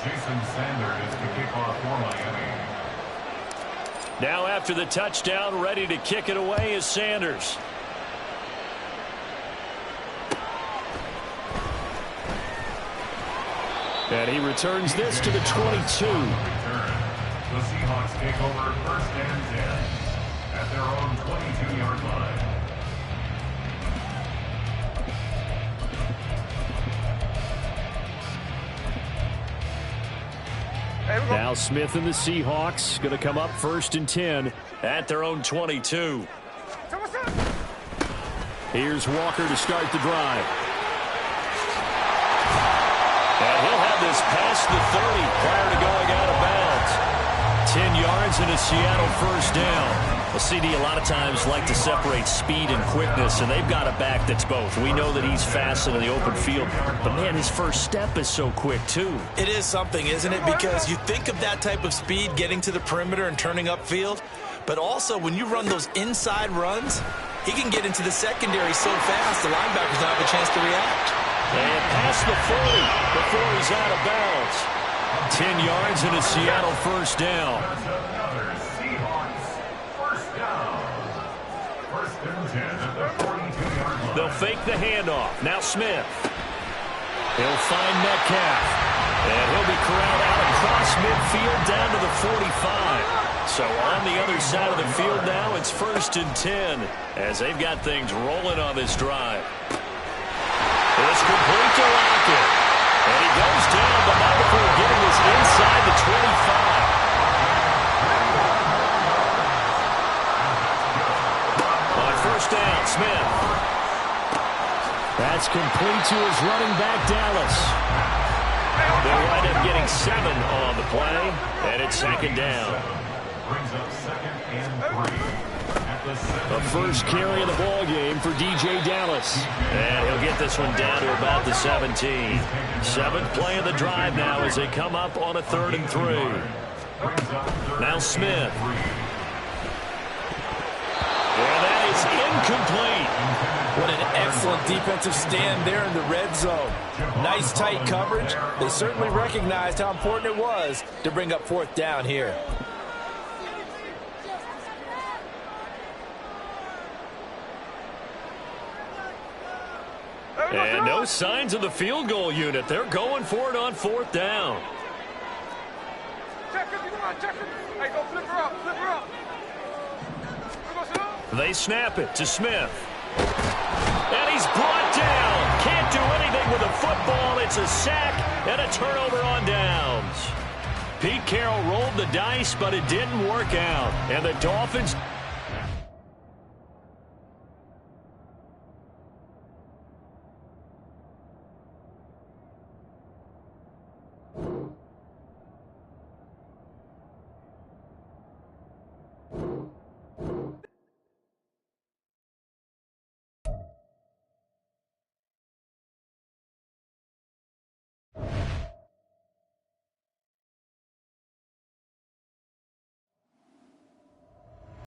Speaker 3: Jason Sanders to kick off for Miami.
Speaker 2: Now after the touchdown, ready to kick it away is Sanders.
Speaker 5: And he returns this to the 22.
Speaker 3: The Seahawks take over 1st and 10 at their own 22-yard line.
Speaker 5: Now Smith and the Seahawks going to come up 1st and 10
Speaker 2: at their own 22.
Speaker 5: Here's Walker to start the drive.
Speaker 2: And he'll have this past the 30 prior to going out of bounds. 10 yards and a Seattle first down. Well, CD, a lot of times like to separate speed and quickness, and they've got a back that's both. We know that he's fast in the open field, but, man, his first step is so quick, too.
Speaker 1: It is something, isn't it? Because you think of that type of speed getting to the perimeter and turning upfield, but also when you run those inside runs, he can get into the secondary so fast the linebackers don't have a chance to react.
Speaker 2: And past the 40 before he's out of bounds. 10 yards and a Seattle first down.
Speaker 3: Another Seahawks first down. 1st and 10 at the 42-yard line.
Speaker 2: They'll fake the handoff. Now Smith. He'll find Metcalf. And he'll be corralled out across midfield down to the 45. So on the other side of the field now, it's 1st and 10 as they've got things rolling on this drive. It's complete to Lockett. And he goes down, but not before getting this inside the 25. On 1st down, Smith.
Speaker 5: That's complete to his running back, Dallas.
Speaker 2: They'll wind up getting 7 on the play, and it's 2nd down.
Speaker 3: Brings up 2nd and 3. At the
Speaker 5: The first carry of the ball game for DJ Dallas.
Speaker 2: And he'll get this one down to about the 17. 7th play of the drive now as they come up on a 3rd and 3. Now Smith. And that is incomplete.
Speaker 1: What an excellent defensive stand there in the red zone. Nice tight coverage. They certainly recognized how important it was to bring up 4th down here.
Speaker 2: And no signs of the field goal unit. They're going for it on 4th down.
Speaker 4: Check it, come on, check it. Hey, go flip her up, flip her up.
Speaker 2: They snap it to Smith. And he's brought down. Can't do anything with the football. It's a sack and a turnover on downs. Pete Carroll rolled the dice, but it didn't work out. And the Dolphins